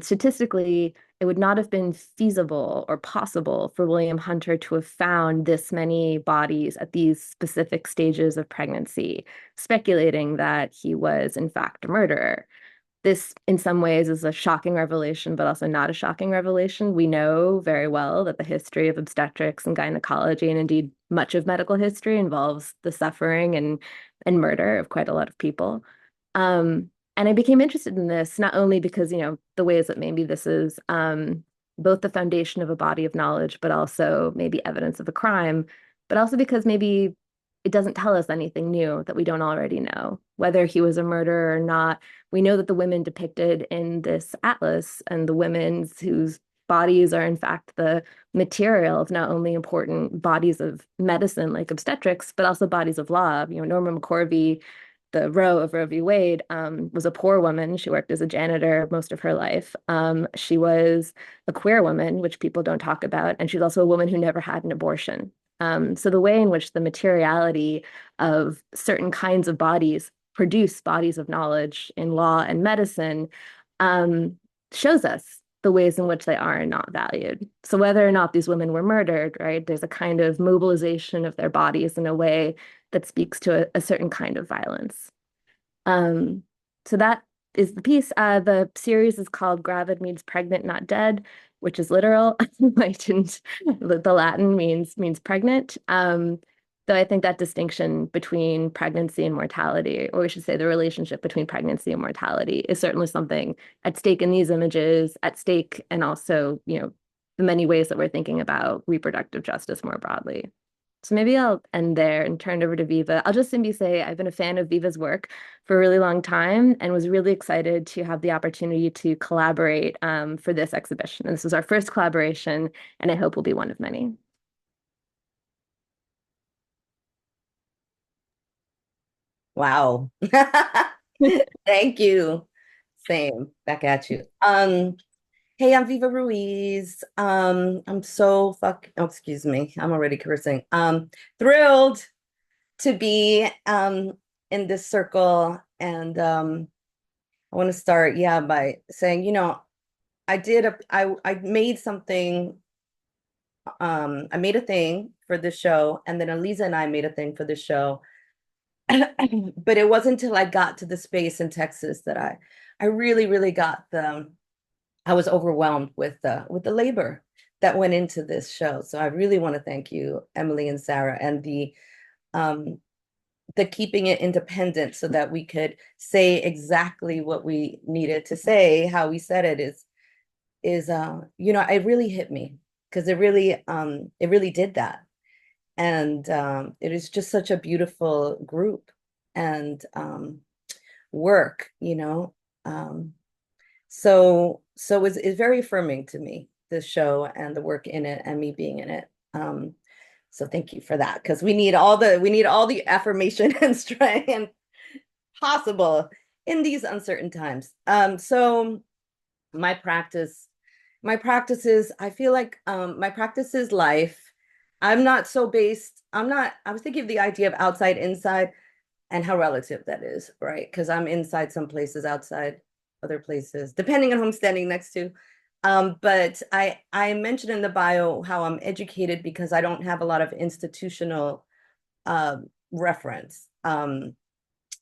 Speaker 7: statistically, it would not have been feasible or possible for William Hunter to have found this many bodies at these specific stages of pregnancy, speculating that he was, in fact, a murderer. This, in some ways, is a shocking revelation, but also not a shocking revelation. We know very well that the history of obstetrics and gynecology, and indeed much of medical history, involves the suffering and murder of quite a lot of people. And I became interested in this not only because, the ways that maybe this is both the foundation of a body of knowledge, but also maybe evidence of a crime, but also because maybe it doesn't tell us anything new that we don't already know. Whether he was a murderer or not, we know that the women depicted in this atlas and the women whose bodies are in fact the material of not only important bodies of medicine like obstetrics, but also bodies of law. Norma McCorvey, the Roe of Roe v. Wade, was a poor woman. She worked as a janitor most of her life. She was a queer woman, which people don't talk about, and she's also a woman who never had an abortion. So the way in which the materiality of certain kinds of bodies produce bodies of knowledge in law and medicine shows us the ways in which they are not valued. So whether or not these women were murdered, right, there's a kind of mobilization of their bodies in a way that speaks to a certain kind of violence. So that is the piece. The series is called Gravid Means Pregnant, Not Dead, which is literal. The Latin means pregnant. Though I think that distinction between pregnancy and mortality, or we should say the relationship between pregnancy and mortality, is certainly something at stake in these images, at stake, and also, the many ways that we're thinking about reproductive justice more broadly. So maybe I'll end there and turn it over to Viva. I'll just simply say I've been a fan of Viva's work for a really long time and was really excited to have the opportunity to collaborate for this exhibition. And this is our first collaboration, and I hope will be one of many.
Speaker 8: Wow. Thank you. Same. Back at you. Hey, I'm Viva Ruiz. I'm so excuse me. I'm already cursing. Thrilled to be in this circle. And I want to start, by saying, I made something. I made a thing for this show, and then Aliza and I made a thing for this show. But it wasn't until I got to the space in Texas that I really, really got I was overwhelmed with the labor that went into this show. So I really want to thank you, Emily and Sarah, and the keeping it independent so that we could say exactly what we needed to say. How we said it is it really hit me, because it really did that. And it is just such a beautiful group and work, So it's very affirming to me, this show and the work in it and me being in it. So thank you for that, because we need all the affirmation and strength possible in these uncertain times. So my practice is, I feel like my practice is life. I'm not so based, I was thinking of the idea of outside, inside, and how relative that is, right? Because I'm inside some places, outside other places, depending on who I'm standing next to. But I mentioned in the bio how I'm educated because I don't have a lot of institutional reference. And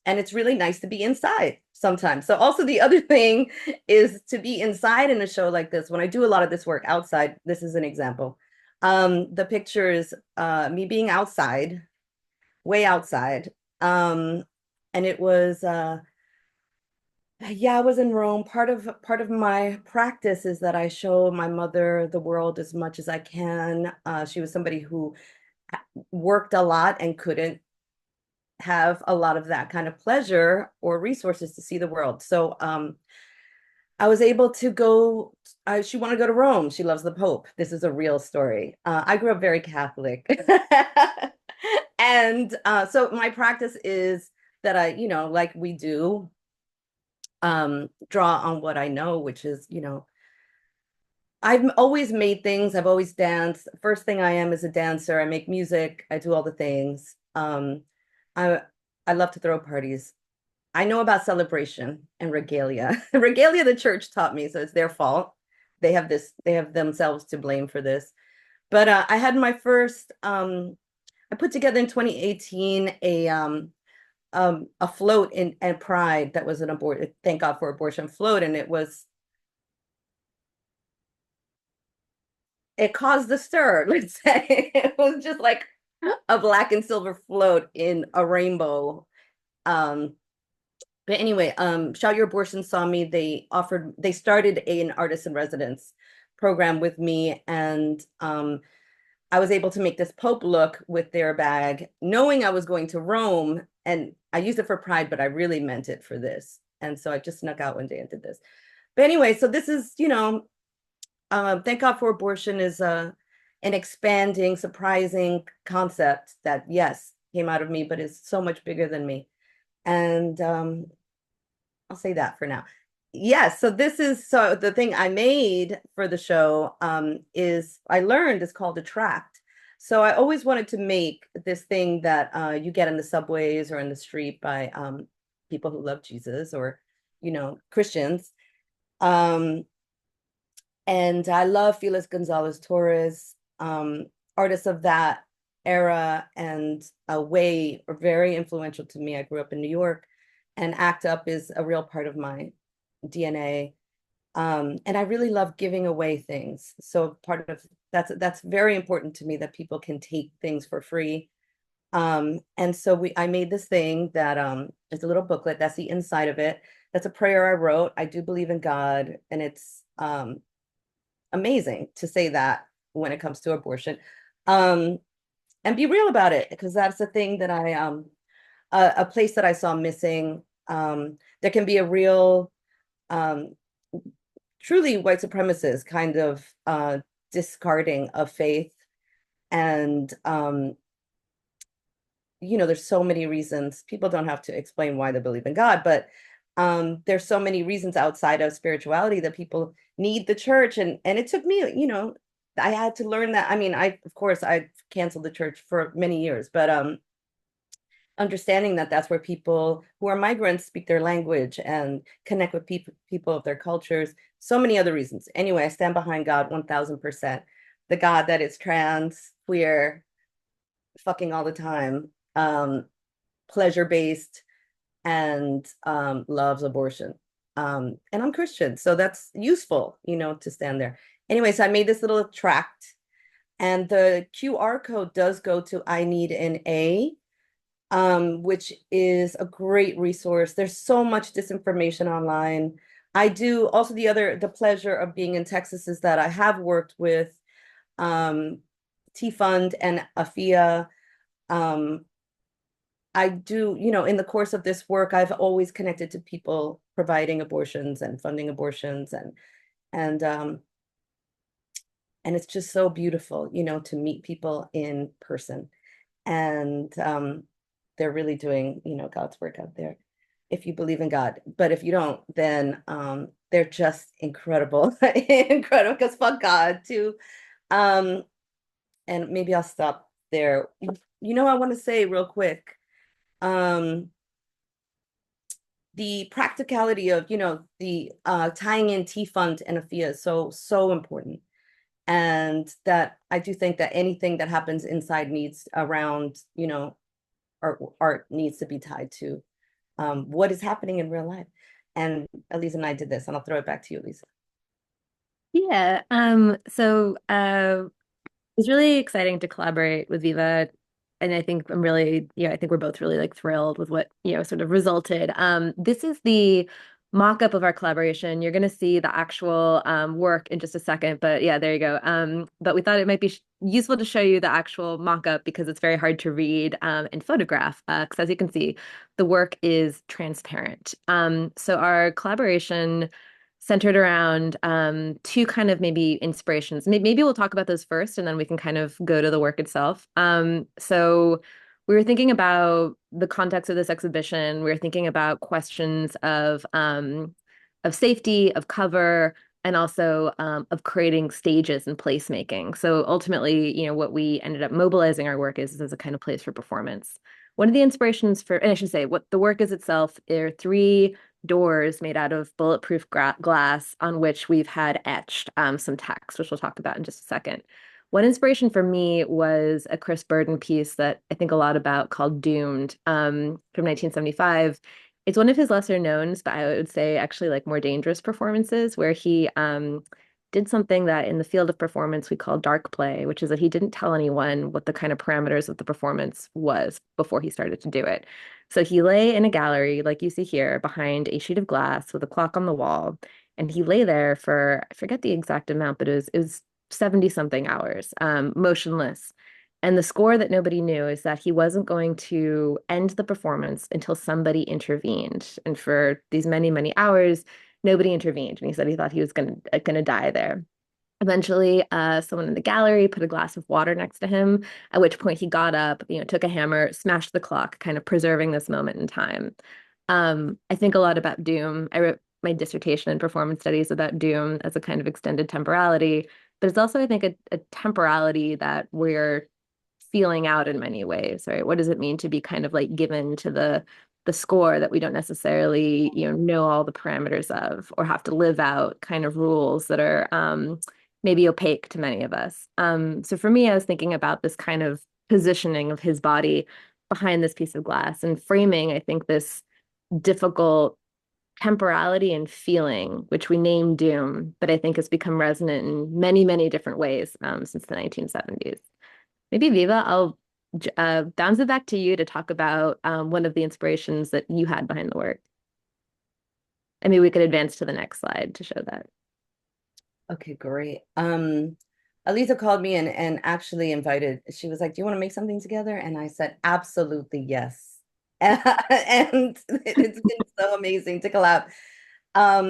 Speaker 8: it's really nice to be inside sometimes. So also the other thing is to be inside in a show like this. When I do a lot of this work outside, this is an example. The picture is me being outside, way outside. And it was, I was in Rome. Part of my practice is that I show my mother the world as much as I can. She was somebody who worked a lot and couldn't have a lot of that kind of pleasure or resources to see the world. So I was able to go, she wanted to go to Rome. She loves the Pope. This is a real story. I grew up very Catholic. And so my practice is that I, like we do, draw on what I know, which is, I've always made things. I've always danced. First thing I am is a dancer. I make music. I do all the things. I love to throw parties. I know about celebration and regalia. Regalia the church taught me, so it's their fault. They have themselves to blame for this. But I had my first, I put together in 2018 a float and Pride that was an thank God for abortion float, and it caused a stir, let's say. It was just like a black and silver float in a rainbow. But anyway, Shout Your Abortion saw me. They started an artist in residence program with me, and I was able to make this Pope look with their bag, knowing I was going to Rome, and I used it for Pride, but I really meant it for this. And so I just snuck out one day and did this. But anyway, so this is, Thank God for Abortion is an expanding, surprising concept that, yes, came out of me, but is so much bigger than me. And I'll say that for now. Yes, so the thing I made for the show is called Attract. So I always wanted to make this thing that you get in the subways or in the street by people who love Jesus or, Christians. And I love Felix Gonzalez Torres, artists of that era and very influential to me. I grew up in New York, and ACT UP is a real part of my DNA. And I really love giving away things. So part of that's very important to me, that people can take things for free. And so I made this thing that is a little booklet. That's the inside of it. That's a prayer I wrote. I do believe in God, and it's amazing to say that when it comes to abortion. And be real about it, because that's the thing that a place that I saw missing. There can be a real truly white supremacist kind of discarding of faith. And there's so many reasons. People don't have to explain why they believe in God, but there's so many reasons outside of spirituality that people need the church. And it took me, I had to learn that. I mean, of course I canceled the church for many years, but understanding that that's where people who are migrants speak their language and connect with people of their cultures, so many other reasons. Anyway, I stand behind God 1000%. The God that is trans, queer, fucking all the time, pleasure-based, and loves abortion. And I'm Christian, so that's useful, to stand there. Anyway, so I made this little tract, and the QR code does go to I Need an A, which is a great resource. There's so much disinformation online. I do also the pleasure of being in Texas is that I have worked with T-Fund and AFIA. I do, in the course of this work, I've always connected to people providing abortions and funding abortions, and it's just so beautiful, to meet people in person. And they're really doing, God's work out there, if you believe in God. But if you don't, then they're just incredible, incredible, because fuck God too. And maybe I'll stop there. I want to say real quick, the practicality of, the tying in T-Fund and AFIA is so important. And that I do think that anything that happens inside needs around, art needs to be tied to what is happening in real life. And Aliza and I did this, and I'll throw it back to you, Aliza.
Speaker 7: Yeah. So it's really exciting to collaborate with Viva. And I think I think we're both really thrilled with what, sort of resulted. This is the mock-up of our collaboration. You're going to see the actual work in just a second, but yeah, there you go. But we thought it might be useful to show you the actual mock-up because it's very hard to read and photograph, because as you can see, the work is transparent. So our collaboration centered around two kind of maybe inspirations. Maybe we'll talk about those first, and then we can kind of go to the work itself. So we were thinking about the context of this exhibition. We were thinking about questions of safety, of cover, and also of creating stages and placemaking. So ultimately, what we ended up mobilizing our work is as a kind of place for performance. One of the inspirations and I should say, what the work is itself, there are 3 doors made out of bulletproof glass on which we've had etched some text, which we'll talk about in just a second. One inspiration for me was a Chris Burden piece that I think a lot about called Doomed from 1975. It's one of his lesser knowns, but I would say actually more dangerous performances where he did something that in the field of performance we call dark play, which is that he didn't tell anyone what the kind of parameters of the performance was before he started to do it. So he lay in a gallery, like you see here, behind a sheet of glass with a clock on the wall. And he lay there for, I forget the exact amount, but it was 70 something hours, motionless. And the score that nobody knew is that he wasn't going to end the performance until somebody intervened. And for these many, many hours, nobody intervened. And he said he thought he was gonna die there. Eventually, someone in the gallery put a glass of water next to him, at which point he got up, took a hammer, smashed the clock, kind of preserving this moment in time. I think a lot about doom. I wrote my dissertation in performance studies about doom as a kind of extended temporality, but it's also, I think, a temporality that we're feeling out in many ways, right? What does it mean to be kind of like given to the score that we don't necessarily, know all the parameters of, or have to live out kind of rules that are maybe opaque to many of us. So for me, I was thinking about this kind of positioning of his body behind this piece of glass and framing, I think, this difficult temporality and feeling, which we name doom, but I think has become resonant in many, many different ways since the 1970s. Maybe Viva, I'll bounce it back to you to talk about one of the inspirations that you had behind the work. I mean, we could advance to the next slide to show that.
Speaker 8: Okay, great. Aliza called me and actually invited, she was like, do you want to make something together? And I said, absolutely, yes. And it's been so amazing to collab. I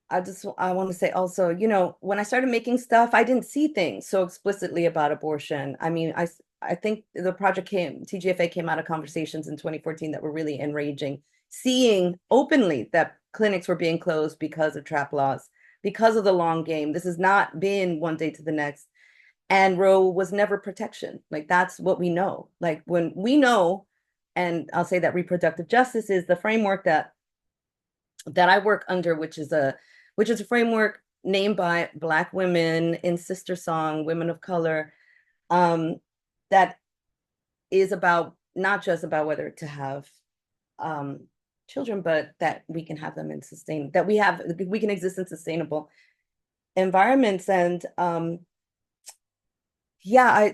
Speaker 8: want to say also, when I started making stuff, I didn't see things so explicitly about abortion. I mean, I think the TGFA came out of conversations in 2014 that were really enraging, seeing openly that clinics were being closed because of trap laws, because of the long game. This has not been one day to the next. And Roe was never protection. Like, that's what we know. Like, when we know, and I'll say that reproductive justice is the framework that I work under, which is a framework named by Black women in Sister Song, women of color, that is about not just about whether to have children, but that we can have them we can exist in sustainable environments. And yeah,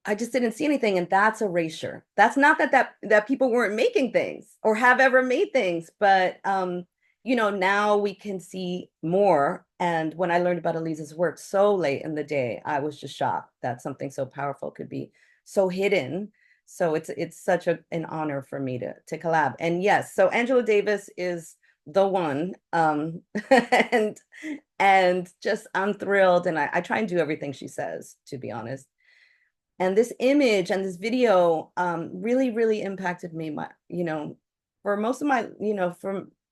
Speaker 8: I just didn't see anything, and that's erasure. That's not that people weren't making things or have ever made things, but now we can see more. And when I learned about Aliza's work so late in the day, I was just shocked that something so powerful could be so hidden. So it's such an honor for me to collab. And yes, so Angela Davis is the one, and just I'm thrilled, and I try and do everything she says, to be honest. And this image and this video really, really impacted me. For most of my,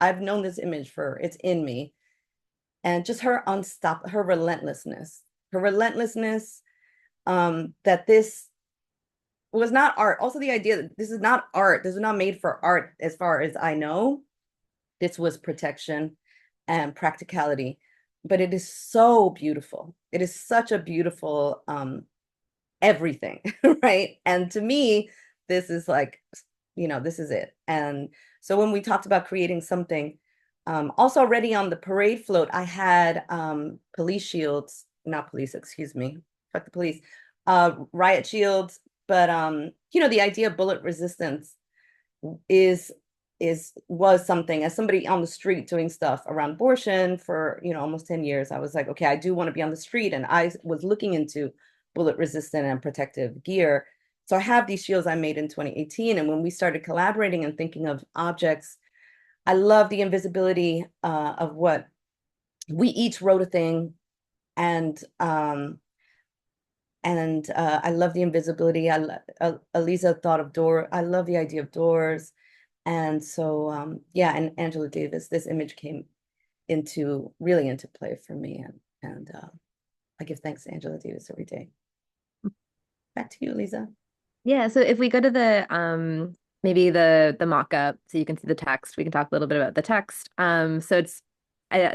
Speaker 8: I've known this image it's in me. And just her relentlessness, that this was not art. Also, the idea that this is not art. This is not made for art, as far as I know. This was protection and practicality. But it is so beautiful. It is such a beautiful everything, right? And to me, this is like, this is it. And so when we talked about creating something, also already on the parade float, I had police shields, not police, excuse me, fuck the police, riot shields. But the idea of bullet resistance was something, as somebody on the street doing stuff around abortion for almost 10 years, I was like, okay, I do want to be on the street. And I was looking into bullet resistant and protective gear. So I have these shields I made in 2018. And when we started collaborating and thinking of objects, I love the invisibility of what we each wrote a thing. And I love the invisibility. Aliza thought of door. I love the idea of doors. And so, yeah, and Angela Davis, this image came really into play for me. And I give thanks to Angela Davis every day. Back to you, Aliza.
Speaker 7: Yeah, so if we go to the maybe the mock-up so you can see the text, we can talk a little bit about the text. So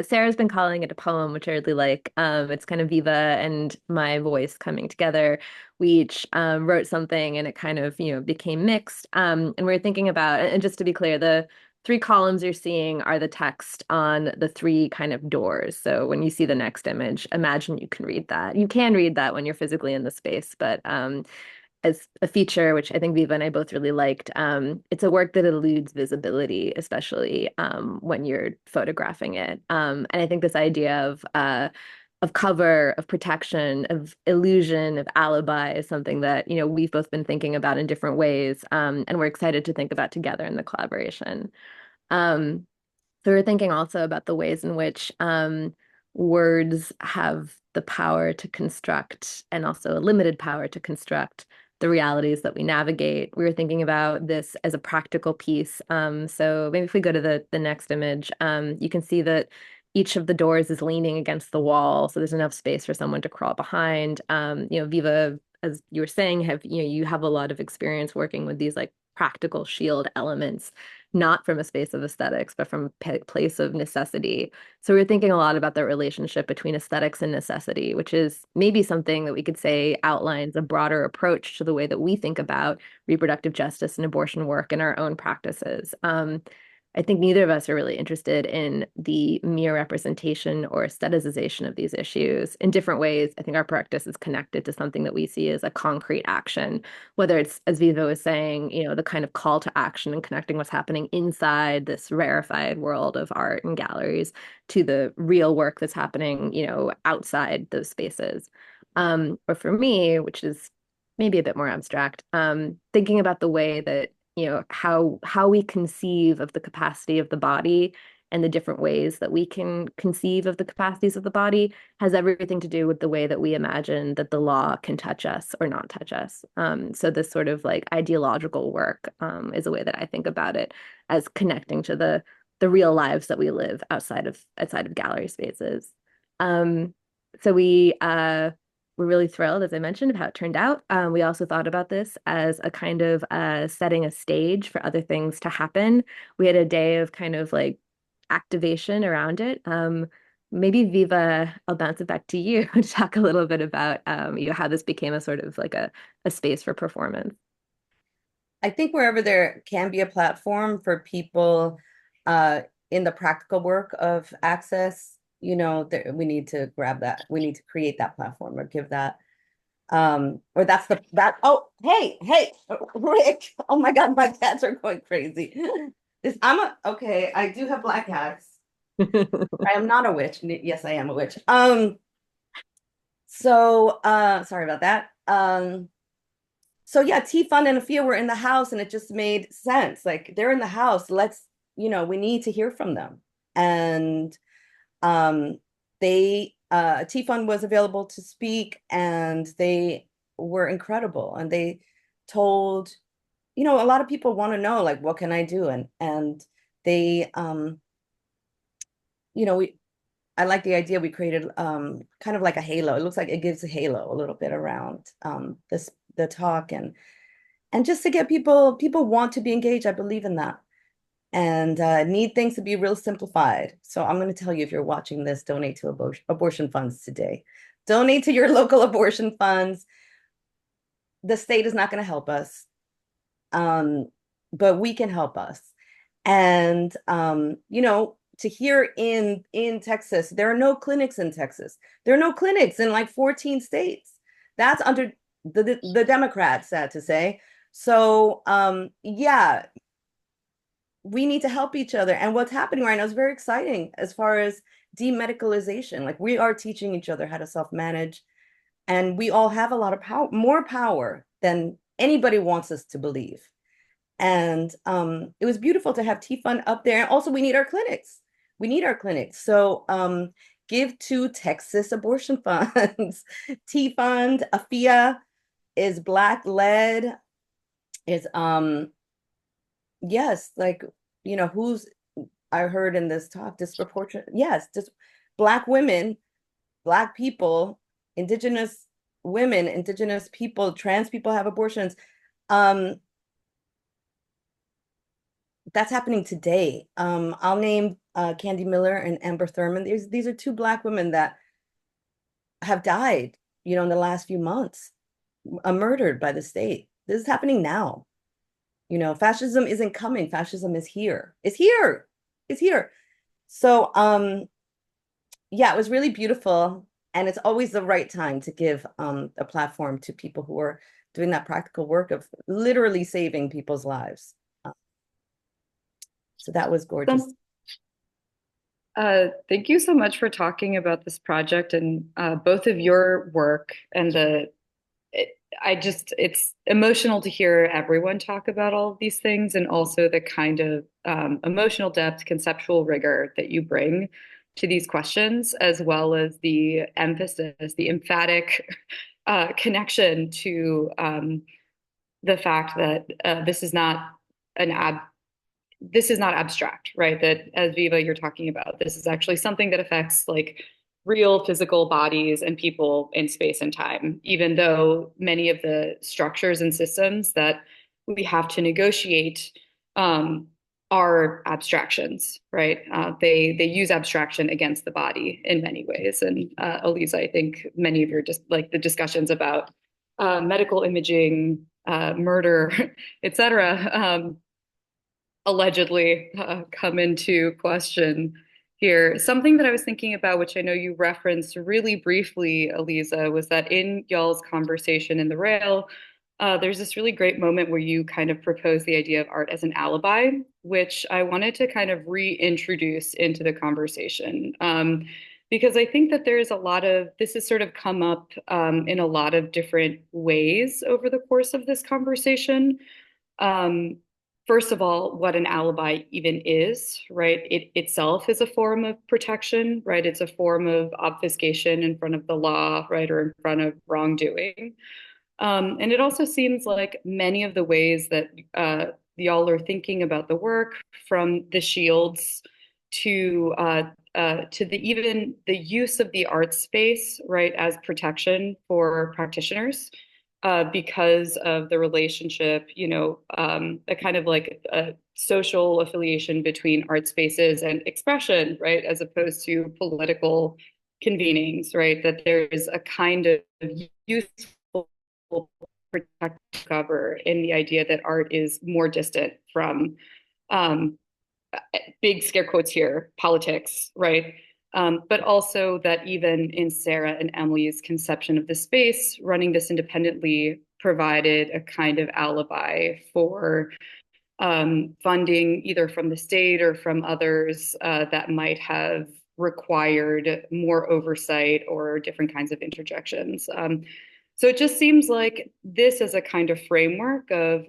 Speaker 7: Sarah's been calling it a poem, which I really like. It's kind of Viva and my voice coming together. We each wrote something and it kind of, became mixed. And we're thinking about, and just to be clear, the 3 columns you're seeing are the text on the 3 kind of doors. So when you see the next image, imagine you can read that. You can read that when you're physically in the space, but as a feature, which I think Viva and I both really liked, it's a work that eludes visibility, especially when you're photographing it. And I think this idea of cover, of protection, of illusion, of alibi is something that, we've both been thinking about in different ways, and we're excited to think about together in the collaboration. So we're thinking also about the ways in which words have the power to construct and also a limited power to construct the realities that we navigate. We were thinking about this as a practical piece. So maybe if we go to the next image, you can see that each of the doors is leaning against the wall, so there's enough space for someone to crawl behind. Viva, as you were saying, you have a lot of experience working with these like practical shield elements, not from a space of aesthetics, but from a place of necessity. So we're thinking a lot about the relationship between aesthetics and necessity, which is maybe something that we could say outlines a broader approach to the way that we think about reproductive justice and abortion work in our own practices. I think neither of us are really interested in the mere representation or aestheticization of these issues. In different ways, I think our practice is connected to something that we see as a concrete action, whether it's, as Viva was saying, the kind of call to action and connecting what's happening inside this rarefied world of art and galleries to the real work that's happening, outside those spaces. Or for me, which is maybe a bit more abstract, thinking about the way that how we conceive of the capacity of the body and the different ways that we can conceive of the capacities of the body has everything to do with the way that we imagine that the law can touch us or not touch us. So this sort of like ideological work is a way that I think about it as connecting to the real lives that we live outside of gallery spaces. So we're really thrilled, as I mentioned, of how it turned out. We also thought about this as a kind of setting a stage for other things to happen. We had a day of kind of like activation around it. Maybe Viva, I'll bounce it back to you to talk a little bit about how this became a sort of like a space for performance.
Speaker 8: I think wherever there can be a platform for people in the practical work of access, we need to grab that. We need to create that platform or give that, or that's oh, hey, Rick. Oh my God, my cats are going crazy. Okay, I do have black cats. I am not a witch. Yes, I am a witch. So sorry about that. So yeah, T-Fun and Afia were in the house and it just made sense. Like they're in the house. We need to hear from them. And T-Fun was available to speak and they were incredible. And they told, a lot of people want to know, like, what can I do? And they, I like the idea we created kind of like a halo. It looks like it gives a halo a little bit around the talk and just to get people want to be engaged. I believe in that. And need things to be real simplified. So I'm going to tell you, if you're watching this, donate to abortion funds today. Donate to your local abortion funds. The state is not going to help us, but we can help us. And, to hear in Texas, there are no clinics in Texas. There are no clinics in like 14 states. That's under the Democrats, sad to say. So, yeah. We need to help each other. And what's happening right now is very exciting as far as demedicalization. Like we are teaching each other how to self-manage. And we all have a lot of power, more power than anybody wants us to believe. And it was beautiful to have T-Fund up there. And also we need our clinics. So give to Texas abortion funds. T-Fund, Afia is Black led, is yes, like, who's I heard in this talk, disproportionate. Yes, just Black women, Black people, Indigenous women, Indigenous people, trans people have abortions. That's happening today. I'll name Candy Miller and Amber Thurman. These are two Black women that have died, in the last few months, murdered by the state. This is happening now. Fascism isn't coming. Fascism is here. It's here. So, yeah, it was really beautiful. And it's always the right time to give a platform to people who are doing that practical work of literally saving people's lives. So that was gorgeous.
Speaker 2: Thank you so much for talking about this project and both of your work and it's emotional to hear everyone talk about all of these things and also the kind of emotional depth, conceptual rigor that you bring to these questions, as well as the emphasis, the emphatic connection to the fact that this is not abstract, right? That, as Viva, you're talking about, this is actually something that affects like real physical bodies and people in space and time, even though many of the structures and systems that we have to negotiate are abstractions, right? They use abstraction against the body in many ways. And Alisa, I think many of your just like the discussions about medical imaging, murder, et cetera, allegedly come into question here. Something that I was thinking about, which I know you referenced really briefly, Aliza, was that in y'all's conversation in the rail, there's this really great moment where you kind of propose the idea of art as an alibi, which I wanted to kind of reintroduce into the conversation. Because I think that there's this has sort of come up in a lot of different ways over the course of this conversation. First of all, what an alibi even is, right? It itself is a form of protection, right? It's a form of obfuscation in front of the law, right? Or in front of wrongdoing. And it also seems like many of the ways that y'all are thinking about the work, from the shields to even the use of the art space, right, as protection for practitioners, because of the relationship, a kind of like a social affiliation between art spaces and expression, right, as opposed to political convenings, right, that there is a kind of useful protective cover in the idea that art is more distant from big scare quotes here, politics, right? But also that even in Sarah and Emily's conception of the space, running this independently provided a kind of alibi for funding either from the state or from others that might have required more oversight or different kinds of interjections. So it just seems like this as a kind of framework of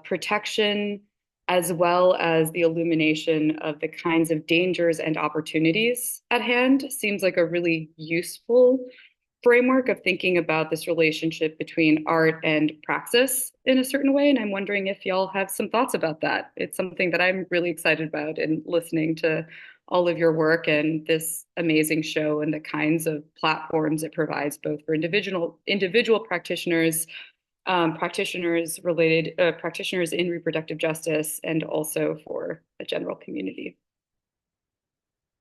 Speaker 2: protection, as well as the illumination of the kinds of dangers and opportunities at hand, seems like a really useful framework of thinking about this relationship between art and praxis in a certain way. And I'm wondering if y'all have some thoughts about that. It's something that I'm really excited about in listening to all of your work and this amazing show and the kinds of platforms it provides, both for individual practitioners, practitioners in reproductive justice, and also for the general community.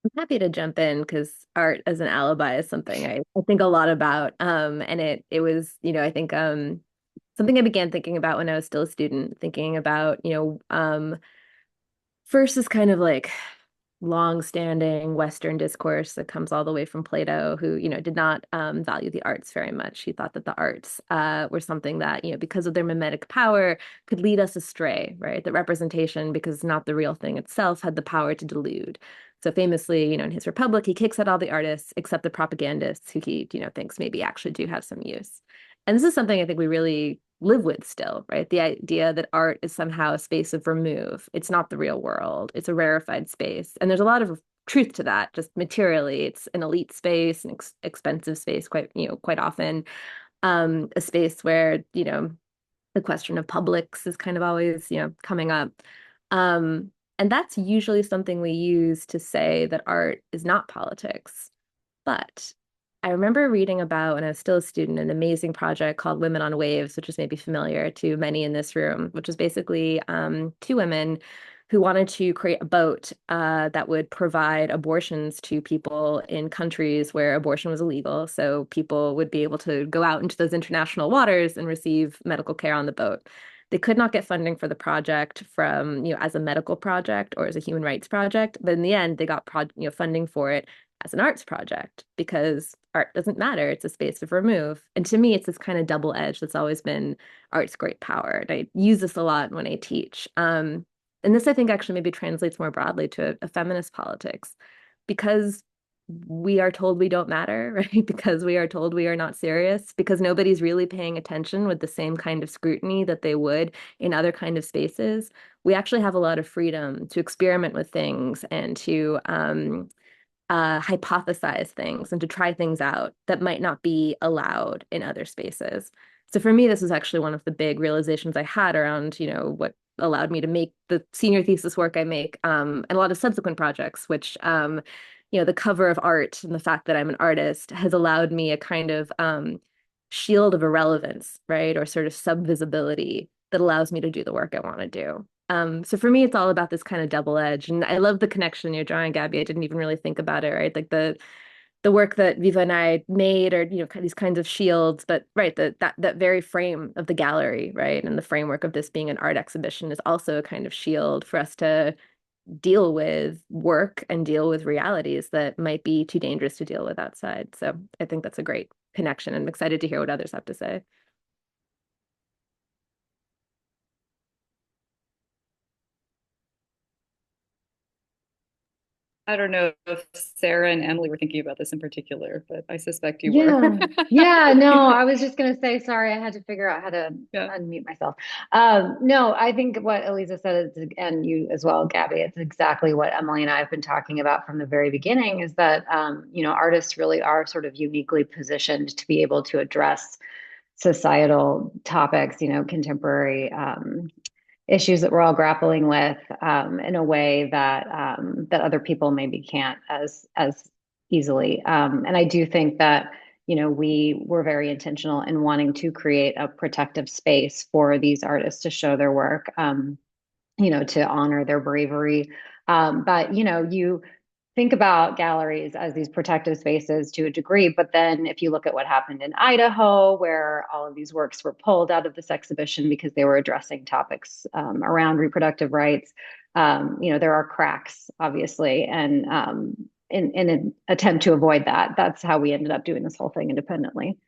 Speaker 7: I'm happy to jump in because art as an alibi is something I think a lot about. And it was, I think something I began thinking about when I was still a student, thinking about, first is kind of like long-standing Western discourse that comes all the way from Plato, who, did not value the arts very much. He thought that the arts were something that, because of their mimetic power, could lead us astray, right? That representation, because not the real thing itself, had the power to delude. So famously, in his Republic, he kicks out all the artists except the propagandists who he, thinks maybe actually do have some use. And this is something I think we really live with still, right? The idea that art is somehow a space of remove. It's not the real world. It's a rarefied space. And there's a lot of truth to that, just materially. It's an elite space, an expensive space, quite often. A space where, the question of publics is kind of always, coming up. And that's usually something we use to say that art is not politics. But I remember reading about, when I was still a student, an amazing project called Women on Waves, which is maybe familiar to many in this room, which is basically two women who wanted to create a boat that would provide abortions to people in countries where abortion was illegal. So people would be able to go out into those international waters and receive medical care on the boat. They could not get funding for the project from, as a medical project or as a human rights project. But in the end, they got funding for it as an arts project, because art doesn't matter. It's a space of remove. And to me, it's this kind of double edge that's always been art's great power. And I use this a lot when I teach. And this, I think, actually maybe translates more broadly to a feminist politics, because we are told we don't matter, right? Because we are told we are not serious, because nobody's really paying attention with the same kind of scrutiny that they would in other kind of spaces. We actually have a lot of freedom to experiment with things and to hypothesize things and to try things out that might not be allowed in other spaces. So for me, this was actually one of the big realizations I had around, what allowed me to make the senior thesis work I make, and a lot of subsequent projects, which, the cover of art and the fact that I'm an artist has allowed me a kind of shield of irrelevance, right? Or sort of subvisibility that allows me to do the work I want to do. So for me, it's all about this kind of double edge. And I love the connection you're drawing, Gabby. I didn't even really think about it, right? Like the work that Viva and I made, or these kinds of shields, but right, that very frame of the gallery, right, and the framework of this being an art exhibition is also a kind of shield for us to deal with work and deal with realities that might be too dangerous to deal with outside. So I think that's a great connection. I'm excited to hear what others have to say.
Speaker 2: I don't know if Sarah and Emily were thinking about this in particular, but I suspect you
Speaker 3: Yeah.
Speaker 2: were.
Speaker 3: Yeah, no, I was just gonna say, sorry, I had to figure out how to
Speaker 2: Yeah.
Speaker 3: unmute myself. No, I think what Aliza said is, and you as well, Gabby, it's exactly what Emily and I have been talking about from the very beginning, is that artists really are sort of uniquely positioned to be able to address societal topics, contemporary issues that we're all grappling with in a way that other people maybe can't as easily. And I do think that we were very intentional in wanting to create a protective space for these artists to show their work, to honor their bravery. But you think about galleries as these protective spaces to a degree, but then if you look at what happened in Idaho, where all of these works were pulled out of this exhibition because they were addressing topics around reproductive rights, there are cracks, obviously, and in an attempt to avoid that, that's how we ended up doing this whole thing independently.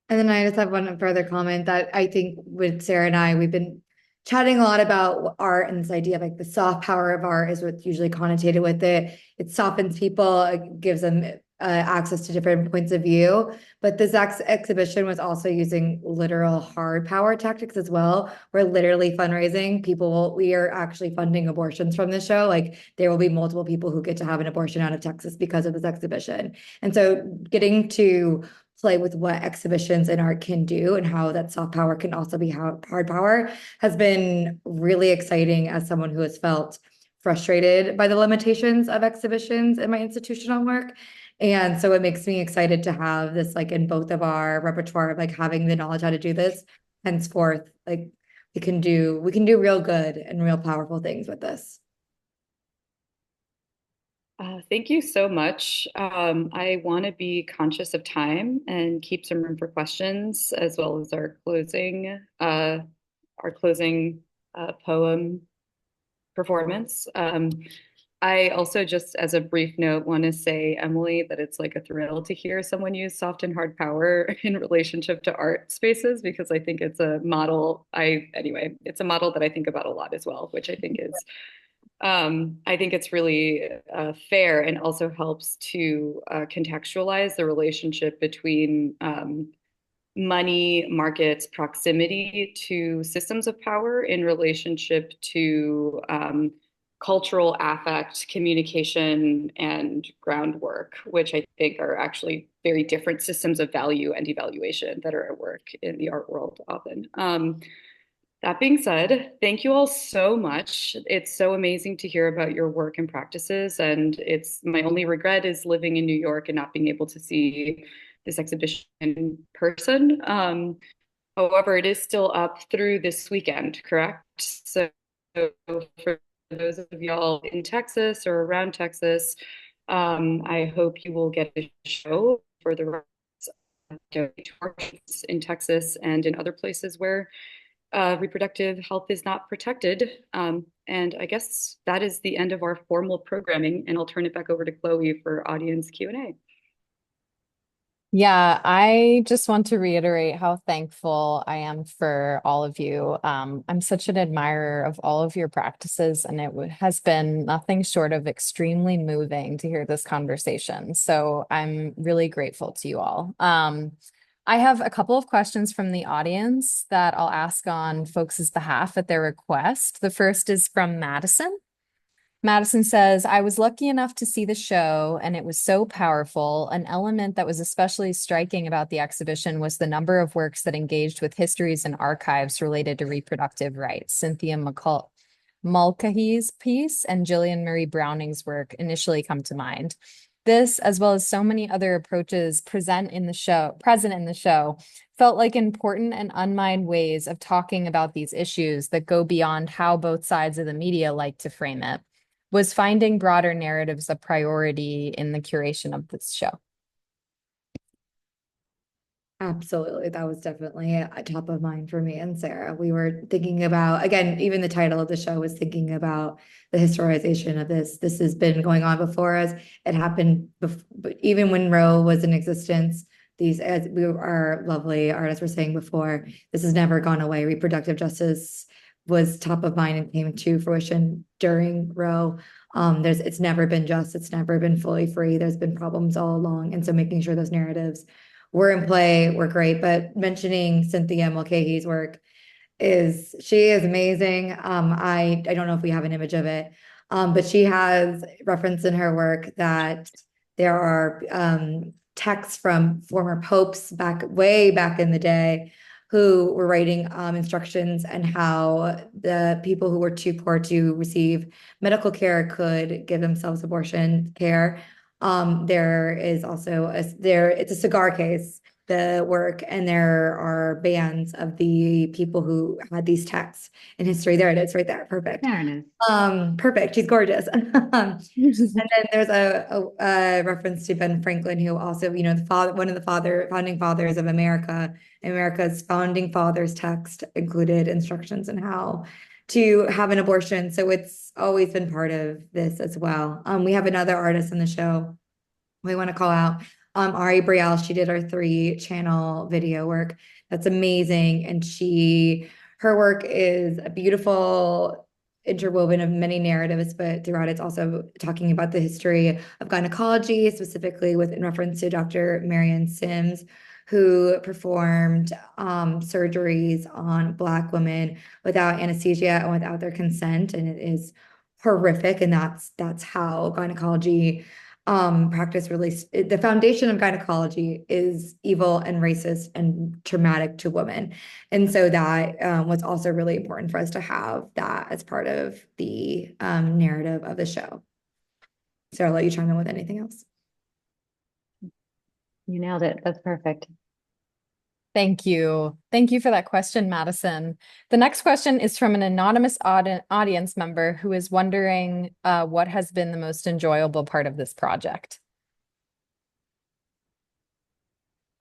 Speaker 4: And then I just have one further comment that I think with Sarah and I, we've been chatting a lot about art and this idea of like the soft power of art is what's usually connotated with it. It softens people, it gives them access to different points of view. But this exhibition was also using literal hard power tactics as well. We're literally fundraising. We are actually funding abortions from this show. Like there will be multiple people who get to have an abortion out of Texas because of this exhibition. And so getting to play with what exhibitions and art can do and how that soft power can also be hard power has been really exciting as someone who has felt frustrated by the limitations of exhibitions in my institutional work. And so it makes me excited to have this like in both of our repertoire, like having the knowledge how to do this henceforth, like we can do real good and real powerful things with this.
Speaker 2: Thank you so much. I want to be conscious of time and keep some room for questions, as well as our closing poem performance. I also, just as a brief note, want to say, Emily, that it's like a thrill to hear someone use soft and hard power in relationship to art spaces, because I think it's a model. It's a model that I think about a lot as well, which I think is. I think it's really fair and also helps to contextualize the relationship between money, markets, proximity to systems of power in relationship to cultural affect, communication, and groundwork, which I think are actually very different systems of value and evaluation that are at work in the art world often. That being said, thank you all so much. It's so amazing to hear about your work and practices. And it's my only regret is living in New York and not being able to see this exhibition in person. However, it is still up through this weekend, correct? So for those of y'all in Texas or around Texas, I hope you will get a show for the rest of in Texas and in other places where reproductive health is not protected. And I guess that is the end of our formal programming, and I'll turn it back over to Chloe for audience Q&A.
Speaker 1: Yeah, I just want to reiterate how thankful I am for all of you. I'm such an admirer of all of your practices, and it has been nothing short of extremely moving to hear this conversation. So I'm really grateful to you all. I have a couple of questions from the audience that I'll ask on folks' behalf at their request. The first is from Madison. Madison says, I was lucky enough to see the show, and it was so powerful. An element that was especially striking about the exhibition was the number of works that engaged with histories and archives related to reproductive rights. Cynthia Mulcahy's piece and Gillian Marie Browning's work initially come to mind. This, as well as so many other approaches present in the show, felt like important and unmined ways of talking about these issues that go beyond how both sides of the media like to frame it. Was finding broader narratives a priority in the curation of this show?
Speaker 4: Absolutely. That was definitely a top of mind for me and Sarah. We were thinking about, again, even the title of the show was thinking about the historization of this. This has been going on before us. It happened even when Roe was in existence. These, as our lovely artists were saying before, this has never gone away. Reproductive justice was top of mind and came to fruition during Roe. It's never been just, it's never been fully free. There's been problems all along. And so making sure those narratives were in play were great. But mentioning Cynthia Mulcahy's work she is amazing. I don't know if we have an image of it, but she has reference in her work that there are texts from former popes way back in the day who were writing instructions and how the people who were too poor to receive medical care could give themselves abortion care. There is also it's a cigar case, the work, and there are bands of the people who had these texts in history. There it is, right there. Perfect.
Speaker 3: There it is.
Speaker 4: Perfect. She's gorgeous. And then there's a reference to Ben Franklin, who also, one of the founding fathers of America. America's founding fathers text included instructions on how to have an abortion. So it's always been part of this as well. We have another artist in the show we want to call out, Ari Brielle. She did our 3-channel video work. That's amazing. And her work is a beautiful interwoven of many narratives, but throughout it's also talking about the history of gynecology, specifically in reference to Dr. Marion Sims, who performed surgeries on Black women without anesthesia and without their consent. And it is horrific. And that's how gynecology practice really, the foundation of gynecology is evil and racist and traumatic to women. And so that was also really important for us to have that as part of the narrative of the show. So I'll let you chime in with anything else.
Speaker 3: You nailed it. That's perfect.
Speaker 1: Thank you. Thank you for that question, Madison. The next question is from an anonymous audience member who is wondering what has been the most enjoyable part of this project.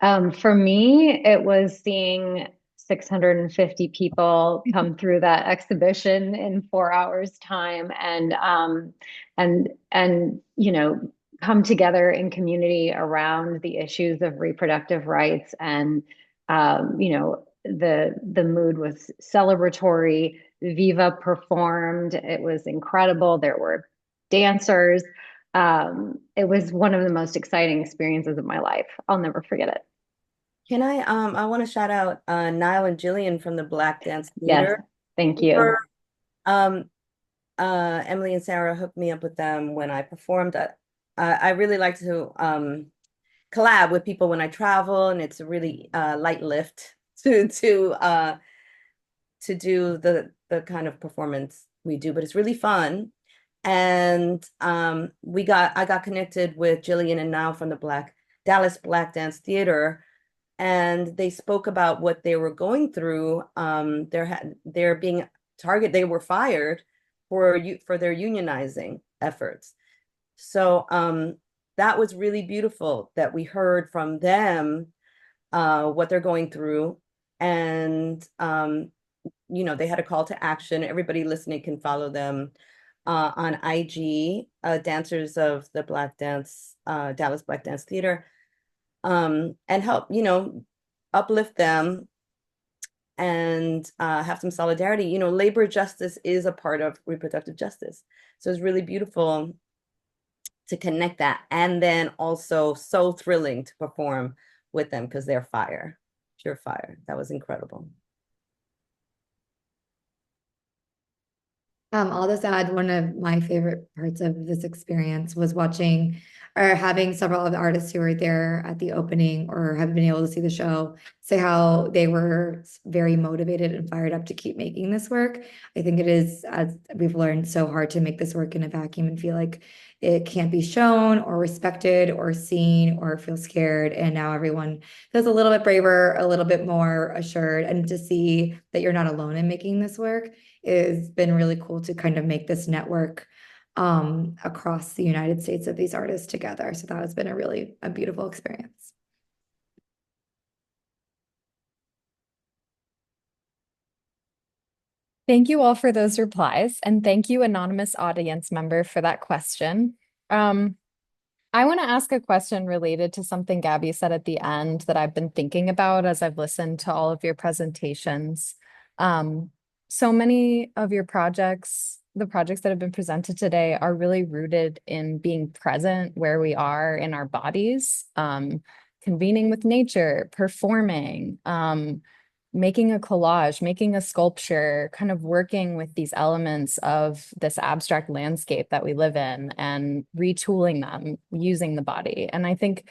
Speaker 3: For me, it was seeing 650 people come through that exhibition in 4 hours time and come together in community around the issues of reproductive rights. And the mood was celebratory. Viva performed. It was incredible. There were dancers. It was one of the most exciting experiences of my life. I'll never forget it.
Speaker 8: Can I want to shout out Niall and Jillian from the Black Dance Theater.
Speaker 3: Yes, thank you.
Speaker 8: Emily and Sarah hooked me up with them when I performed. I really like to collab with people when I travel, and it's a really light lift to do the kind of performance we do, but it's really fun. And I got connected with Jillian and Niall from the Dallas Black Dance Theater, and they spoke about what they were going through. They're being targeted. They were fired for their unionizing efforts. So that was really beautiful that we heard from them what they're going through. And, they had a call to action. Everybody listening can follow them on IG, dancers of the Dallas Black Dance Theater, and help, uplift them and have some solidarity. Labor justice is a part of reproductive justice. So it's really beautiful to connect that, and then also so thrilling to perform with them because they're pure fire. That was incredible.
Speaker 4: I'll just add one of my favorite parts of this experience was watching or having several of the artists who were there at the opening or have been able to see the show say how they were very motivated and fired up to keep making this work. I think it is, as we've learned, so hard to make this work in a vacuum and feel like it can't be shown or respected or seen or feel scared. And now everyone feels a little bit braver, a little bit more assured, and to see that you're not alone in making this work has been really cool to kind of make this network across the United States of these artists together. So that has been a beautiful experience.
Speaker 1: Thank you all for those replies, and thank you, anonymous audience member, for that question. I want to ask a question related to something Gabby said at the end that I've been thinking about as I've listened to all of your presentations. So many of your projects, the projects that have been presented today, are really rooted in being present where we are in our bodies, convening with nature, performing, making a collage, making a sculpture, kind of working with these elements of this abstract landscape that we live in and retooling them using the body. And I think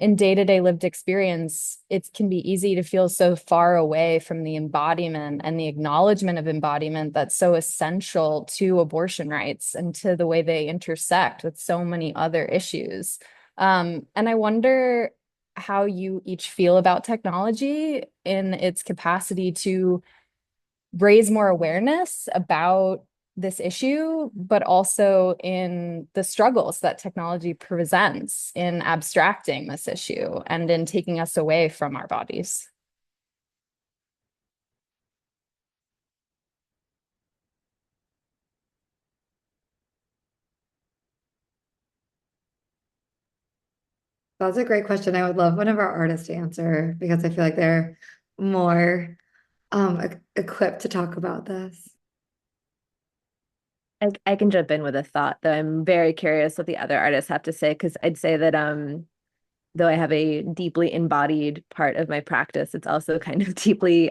Speaker 1: in day-to-day lived experience, it can be easy to feel so far away from the embodiment and the acknowledgement of embodiment that's so essential to abortion rights and to the way they intersect with so many other issues. And I wonder how you each feel about technology in its capacity to raise more awareness about this issue, but also in the struggles that technology presents in abstracting this issue and in taking us away from our bodies.
Speaker 4: That's a great question. I would love one of our artists to answer because I feel like they're more equipped to talk about this.
Speaker 7: I can jump in with a thought, though I'm very curious what the other artists have to say, because I'd say that though I have a deeply embodied part of my practice, it's also kind of deeply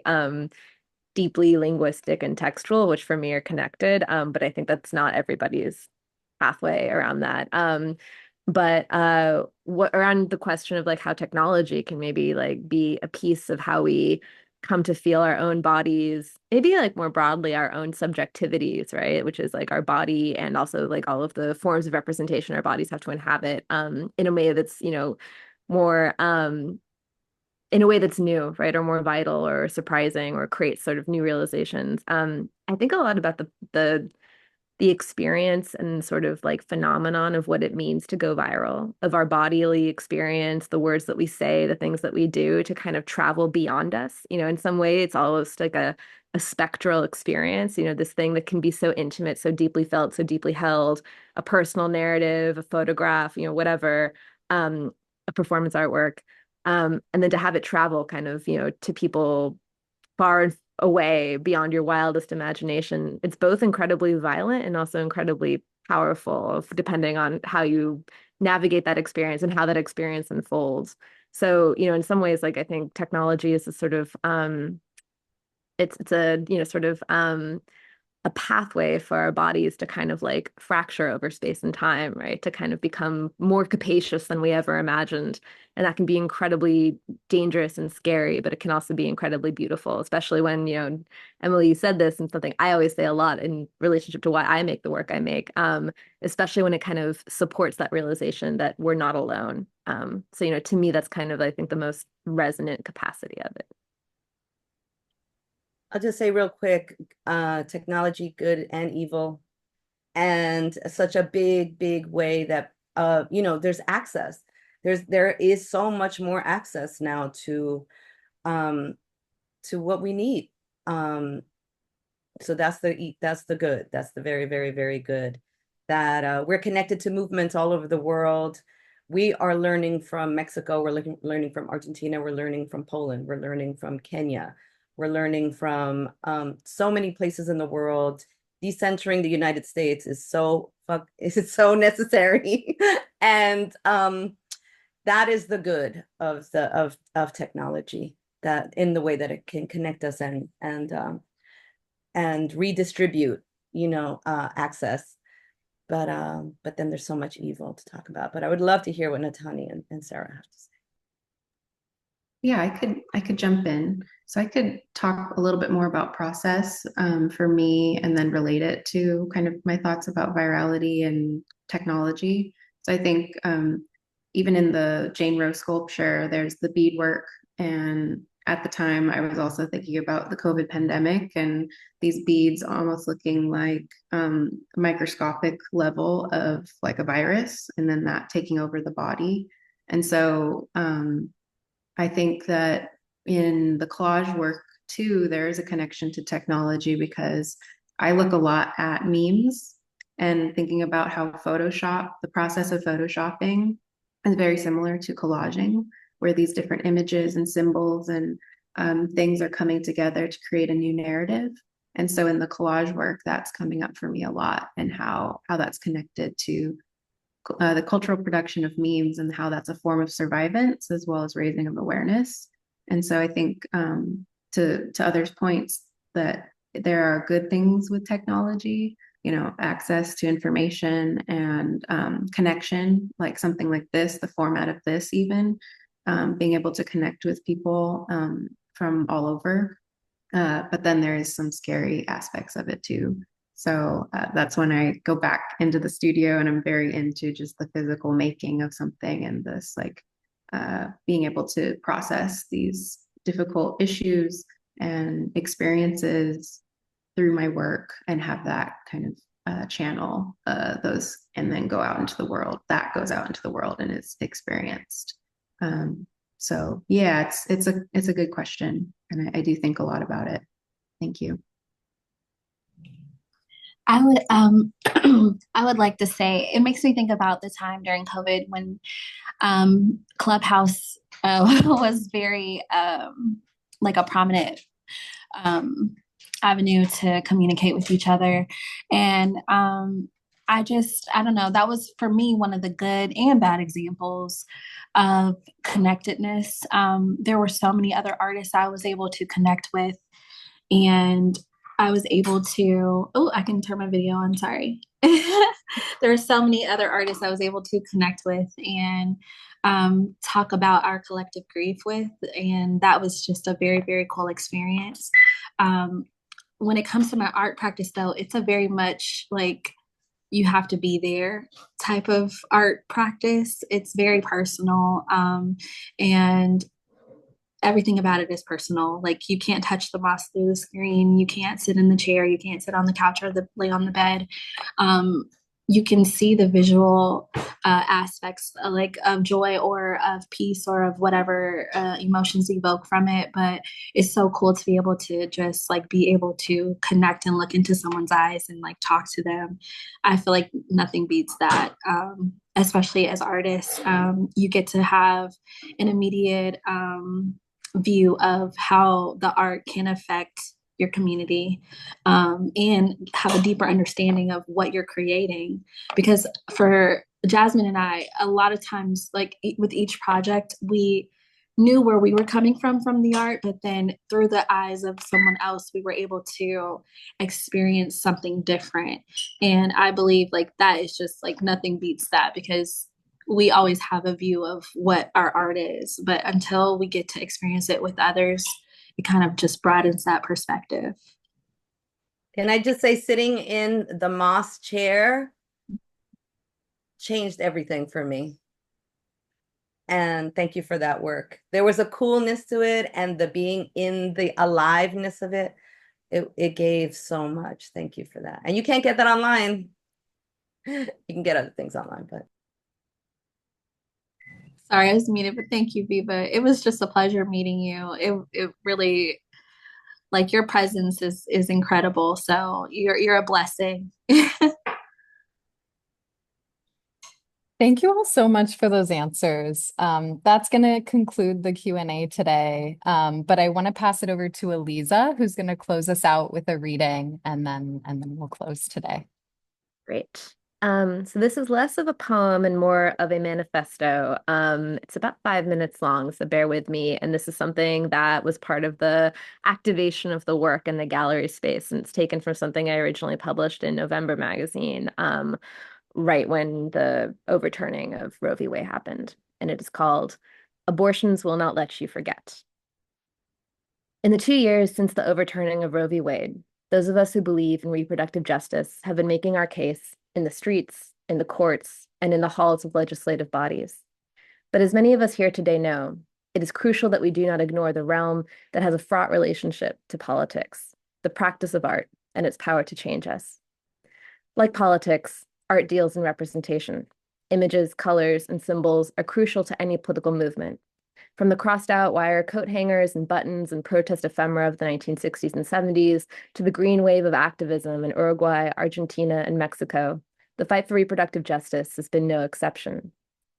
Speaker 7: linguistic and textual, which for me are connected. But I think that's not everybody's pathway around that. But what around the question of like how technology can maybe like be a piece of how we come to feel our own bodies, maybe like more broadly our own subjectivities, right? Which is like our body and also like all of the forms of representation our bodies have to inhabit in a way that's, more in a way that's new, right? Or more vital or surprising or creates sort of new realizations. I think a lot about the experience and sort of like phenomenon of what it means to go viral, of our bodily experience, the words that we say, the things that we do to kind of travel beyond us. In some way, it's almost like a spectral experience, this thing that can be so intimate, so deeply felt, so deeply held, a personal narrative, a photograph, whatever, a performance artwork. And then to have it travel kind of, to people far and away beyond your wildest imagination. It's both incredibly violent and also incredibly powerful, depending on how you navigate that experience and how that experience unfolds. So, in some ways, like I think technology is a sort of it's a sort of a pathway for our bodies to kind of like fracture over space and time, right? To kind of become more capacious than we ever imagined. And that can be incredibly dangerous and scary, but it can also be incredibly beautiful, especially when, Emily, you said this and something I always say a lot in relationship to why I make the work I make, especially when it kind of supports that realization that we're not alone. So, to me, that's kind of, I think, the most resonant capacity of it.
Speaker 8: I'll just say real quick, technology, good and evil, and such a big way that there's access. There is so much more access now to what we need. So that's the good. That's the very good. That we're connected to movements all over the world. We are learning from Mexico. We're learning from Argentina. We're learning from Poland. We're learning from Kenya. We're learning from so many places in the world. Decentering the United States is so necessary, and that is the good of technology. That in the way that it can connect us and redistribute access. But then there's so much evil to talk about. But I would love to hear what Natani and Sarah have to say.
Speaker 5: Yeah, I could jump in. So I could talk a little bit more about process for me, and then relate it to kind of my thoughts about virality and technology. So I think even in the Jane Roe sculpture, there's the beadwork. And at the time, I was also thinking about the COVID pandemic and these beads almost looking like a microscopic level of like a virus, and then that taking over the body. And so I think that in the collage work too, there is a connection to technology, because I look a lot at memes and thinking about how the process of photoshopping is very similar to collaging, where these different images and symbols and things are coming together to create a new narrative. And so in the collage work, that's coming up for me a lot, and how that's connected to the cultural production of memes, and how that's a form of survivance as well as raising of awareness. And so I think to others' points, that there are good things with technology, access to information and connection, like something like this, the format of this, even being able to connect with people from all over. But then there is some scary aspects of it too. So that's when I go back into the studio, and I'm very into just the physical making of something, and this like being able to process these difficult issues and experiences through my work, and have that kind of channel those, and then go out into the world. That goes out into the world and is experienced. So yeah, it's a good question, and I do think a lot about it. Thank you.
Speaker 6: I would I would like to say, it makes me think about the time during COVID when Clubhouse was very like a prominent avenue to communicate with each other. And I don't know, that was for me one of the good and bad examples of connectedness. There were so many other artists I was able to connect with, and I was able to, I can turn my video on, sorry. There are so many other artists I was able to connect with and talk about our collective grief with. And that was just a very, very cool experience. When it comes to my art practice though, it's a very much like you have to be there type of art practice. It's very personal. And everything about it is personal. Like you can't touch the moss through the screen. You can't sit in the chair. You can't sit on the couch or lay on the bed. You can see the visual aspects like of joy or of peace or of whatever emotions evoke from it. But it's so cool to be able to just like be able to connect and look into someone's eyes and like talk to them. I feel like nothing beats that. Especially as artists, you get to have an immediate view of how the art can affect your community, and have a deeper understanding of what you're creating. Because for Jasmine and I, a lot of times, like with each project, we knew where we were coming from the art, but then through the eyes of someone else, we were able to experience something different. And I believe like that is just like nothing beats that, because we always have a view of what our art is, but until we get to experience it with others, it kind of just broadens that perspective.
Speaker 8: Can I just say, sitting in the moss chair changed everything for me. And thank you for that work. There was a coolness to it, and the being in the aliveness of it, it gave so much. Thank you for that. And you can't get that online. You can get other things online, but.
Speaker 6: Sorry, I was muted, but thank you, Viva. It was just a pleasure meeting you. It really, like, your presence is incredible. So you're a blessing.
Speaker 1: Thank you all so much for those answers. That's going to conclude the Q&A today. But I want to pass it over to Aliza, who's going to close us out with a reading, and then we'll close today.
Speaker 7: Great. So this is less of a poem and more of a manifesto. It's about 5 minutes long, so bear with me. And this is something that was part of the activation of the work in the gallery space. And it's taken from something I originally published in November magazine, right when the overturning of Roe v. Wade happened. And it is called Abortions Will Not Let You Forget. In the 2 years since the overturning of Roe v. Wade, those of us who believe in reproductive justice have been making our case in the streets, in the courts, and in the halls of legislative bodies. But as many of us here today know, it is crucial that we do not ignore the realm that has a fraught relationship to politics, the practice of art, and its power to change us. Like politics, art deals in representation. Images, colors, and symbols are crucial to any political movement. From the crossed-out wire coat hangers and buttons and protest ephemera of the 1960s and 70s to the green wave of activism in Uruguay, Argentina, and Mexico, the fight for reproductive justice has been no exception.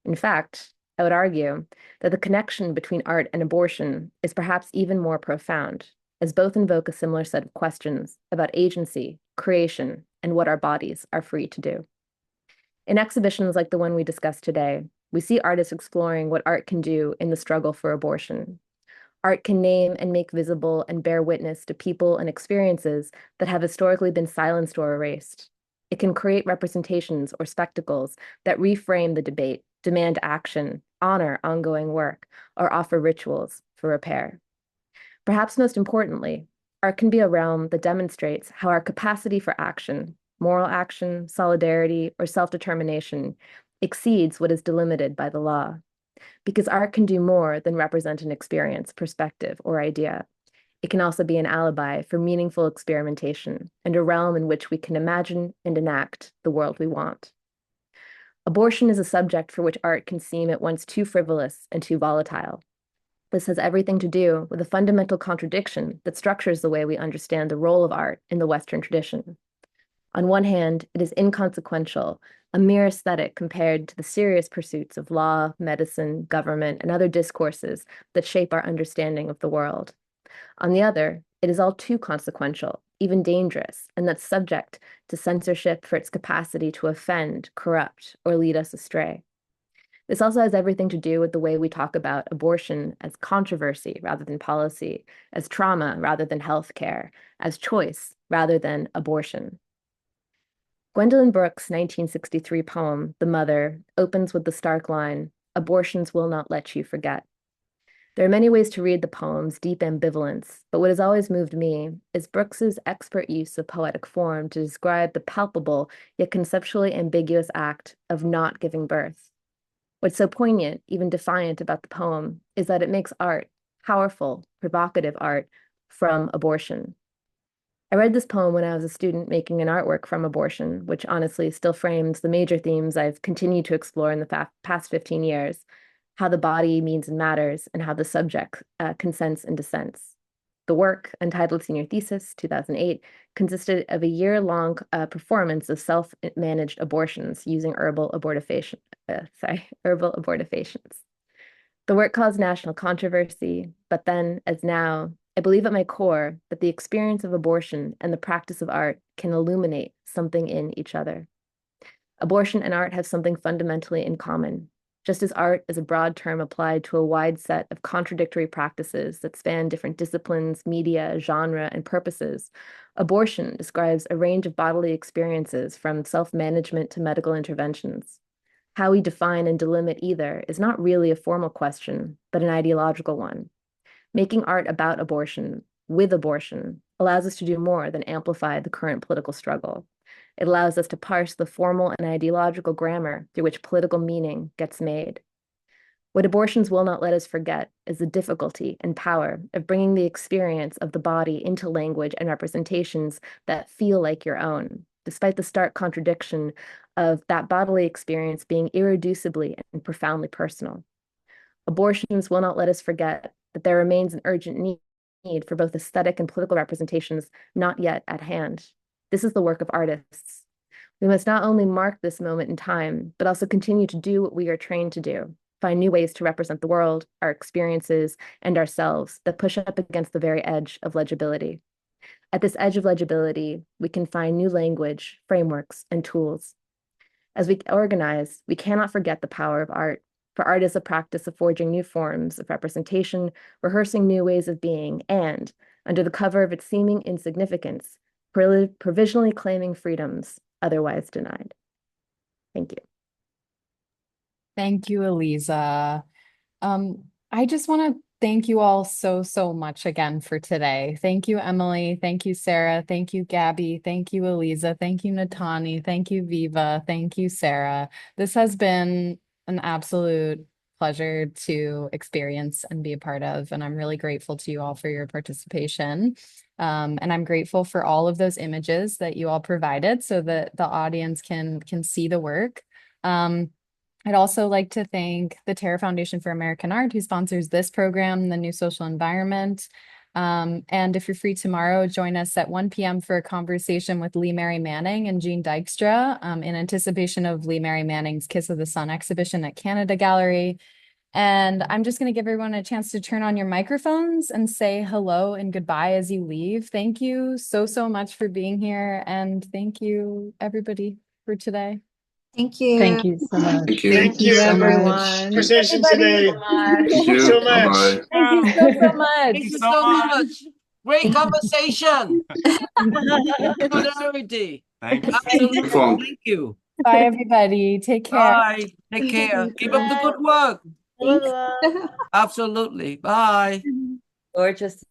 Speaker 7: In fact, I would argue that the connection between art and abortion is perhaps even more profound, as both invoke a similar set of questions about agency, creation, and what our bodies are free to do. In exhibitions like the one we discussed today, we see artists exploring what art can do in the struggle for abortion. Art can name and make visible and bear witness to people and experiences that have historically been silenced or erased. It can create representations or spectacles that reframe the debate, demand action, honor ongoing work, or offer rituals for repair. Perhaps most importantly, art can be a realm that demonstrates how our capacity for action, moral action, solidarity, or self-determination exceeds what is delimited by the law. Because art can do more than represent an experience, perspective, or idea. It can also be an alibi for meaningful experimentation and a realm in which we can imagine and enact the world we want. Abortion is a subject for which art can seem at once too frivolous and too volatile. This has everything to do with a fundamental contradiction that structures the way we understand the role of art in the Western tradition. On one hand, it is inconsequential, a mere aesthetic compared to the serious pursuits of law, medicine, government, and other discourses that shape our understanding of the world. On the other, it is all too consequential, even dangerous, and that's subject to censorship for its capacity to offend, corrupt, or lead us astray. This also has everything to do with the way we talk about abortion as controversy rather than policy, as trauma rather than healthcare, as choice rather than abortion. Gwendolyn Brooks' 1963 poem, The Mother, opens with the stark line, "Abortions will not let you forget." There are many ways to read the poem's deep ambivalence, but what has always moved me is Brooks's expert use of poetic form to describe the palpable yet conceptually ambiguous act of not giving birth. What's so poignant, even defiant about the poem is that it makes art, powerful, provocative art, from abortion. I read this poem when I was a student making an artwork from abortion, which honestly still frames the major themes I've continued to explore in the past 15 years, how the body means and matters, and how the subject consents and dissents. The work, entitled Senior Thesis, 2008, consisted of a year-long performance of self-managed abortions using herbal abortifacients. The work caused national controversy, but then, as now, I believe at my core that the experience of abortion and the practice of art can illuminate something in each other. Abortion and art have something fundamentally in common. Just as art is a broad term applied to a wide set of contradictory practices that span different disciplines, media, genre, and purposes, abortion describes a range of bodily experiences from self-management to medical interventions. How we define and delimit either is not really a formal question, but an ideological one. Making art about abortion, with abortion, allows us to do more than amplify the current political struggle. It allows us to parse the formal and ideological grammar through which political meaning gets made. What abortions will not let us forget is the difficulty and power of bringing the experience of the body into language and representations that feel like your own, despite the stark contradiction of that bodily experience being irreducibly and profoundly personal. Abortions will not let us forget that there remains an urgent need for both aesthetic and political representations not yet at hand. This is the work of artists. We must not only mark this moment in time, but also continue to do what we are trained to do, find new ways to represent the world, our experiences, and ourselves that push up against the very edge of legibility. At this edge of legibility, we can find new language, frameworks, and tools. As we organize, we cannot forget the power of art, for art is a practice of forging new forms of representation, rehearsing new ways of being, and, under the cover of its seeming insignificance, provisionally claiming freedoms otherwise denied. Thank you.
Speaker 1: Thank you, Aliza. I just want to thank you all so much again for today. Thank you, Emily. Thank you, Sarah. Thank you, Gaby. Thank you, Aliza. Thank you, Natani. Thank you, Viva. Thank you, Sarah. This has been an absolute pleasure to experience and be a part of, and I'm really grateful to you all for your participation. And I'm grateful for all of those images that you all provided so that the audience can see the work. I'd also like to thank the Terra Foundation for American Art, who sponsors this program, The New Social Environment. And if you're free tomorrow, join us at 1 p.m. for a conversation with Lee Mary Manning and Jean Dykstra in anticipation of Lee Mary Manning's Kiss of the Sun exhibition at Canada Gallery. And I'm just going to give everyone a chance to turn on your microphones and say hello and goodbye as you leave. Thank you so much for being here. And thank you, everybody, for today.
Speaker 6: Thank you.
Speaker 3: Thank you so much.
Speaker 9: Thank you.
Speaker 4: Thank you,
Speaker 3: everyone.
Speaker 4: Conversation
Speaker 1: Everybody.
Speaker 4: today.
Speaker 9: Thank you
Speaker 4: So much.
Speaker 9: Bye-bye.
Speaker 1: Thank you so much.
Speaker 10: Thank you so much. Great conversation. Solidarity.
Speaker 11: Thank you.
Speaker 10: Absolutely.
Speaker 9: Fun.
Speaker 10: Thank you.
Speaker 1: Bye, everybody. Take care.
Speaker 10: Bye. Take care. Keep up the good work.
Speaker 7: Thanks.
Speaker 10: Absolutely. Bye.
Speaker 8: Gorgeous.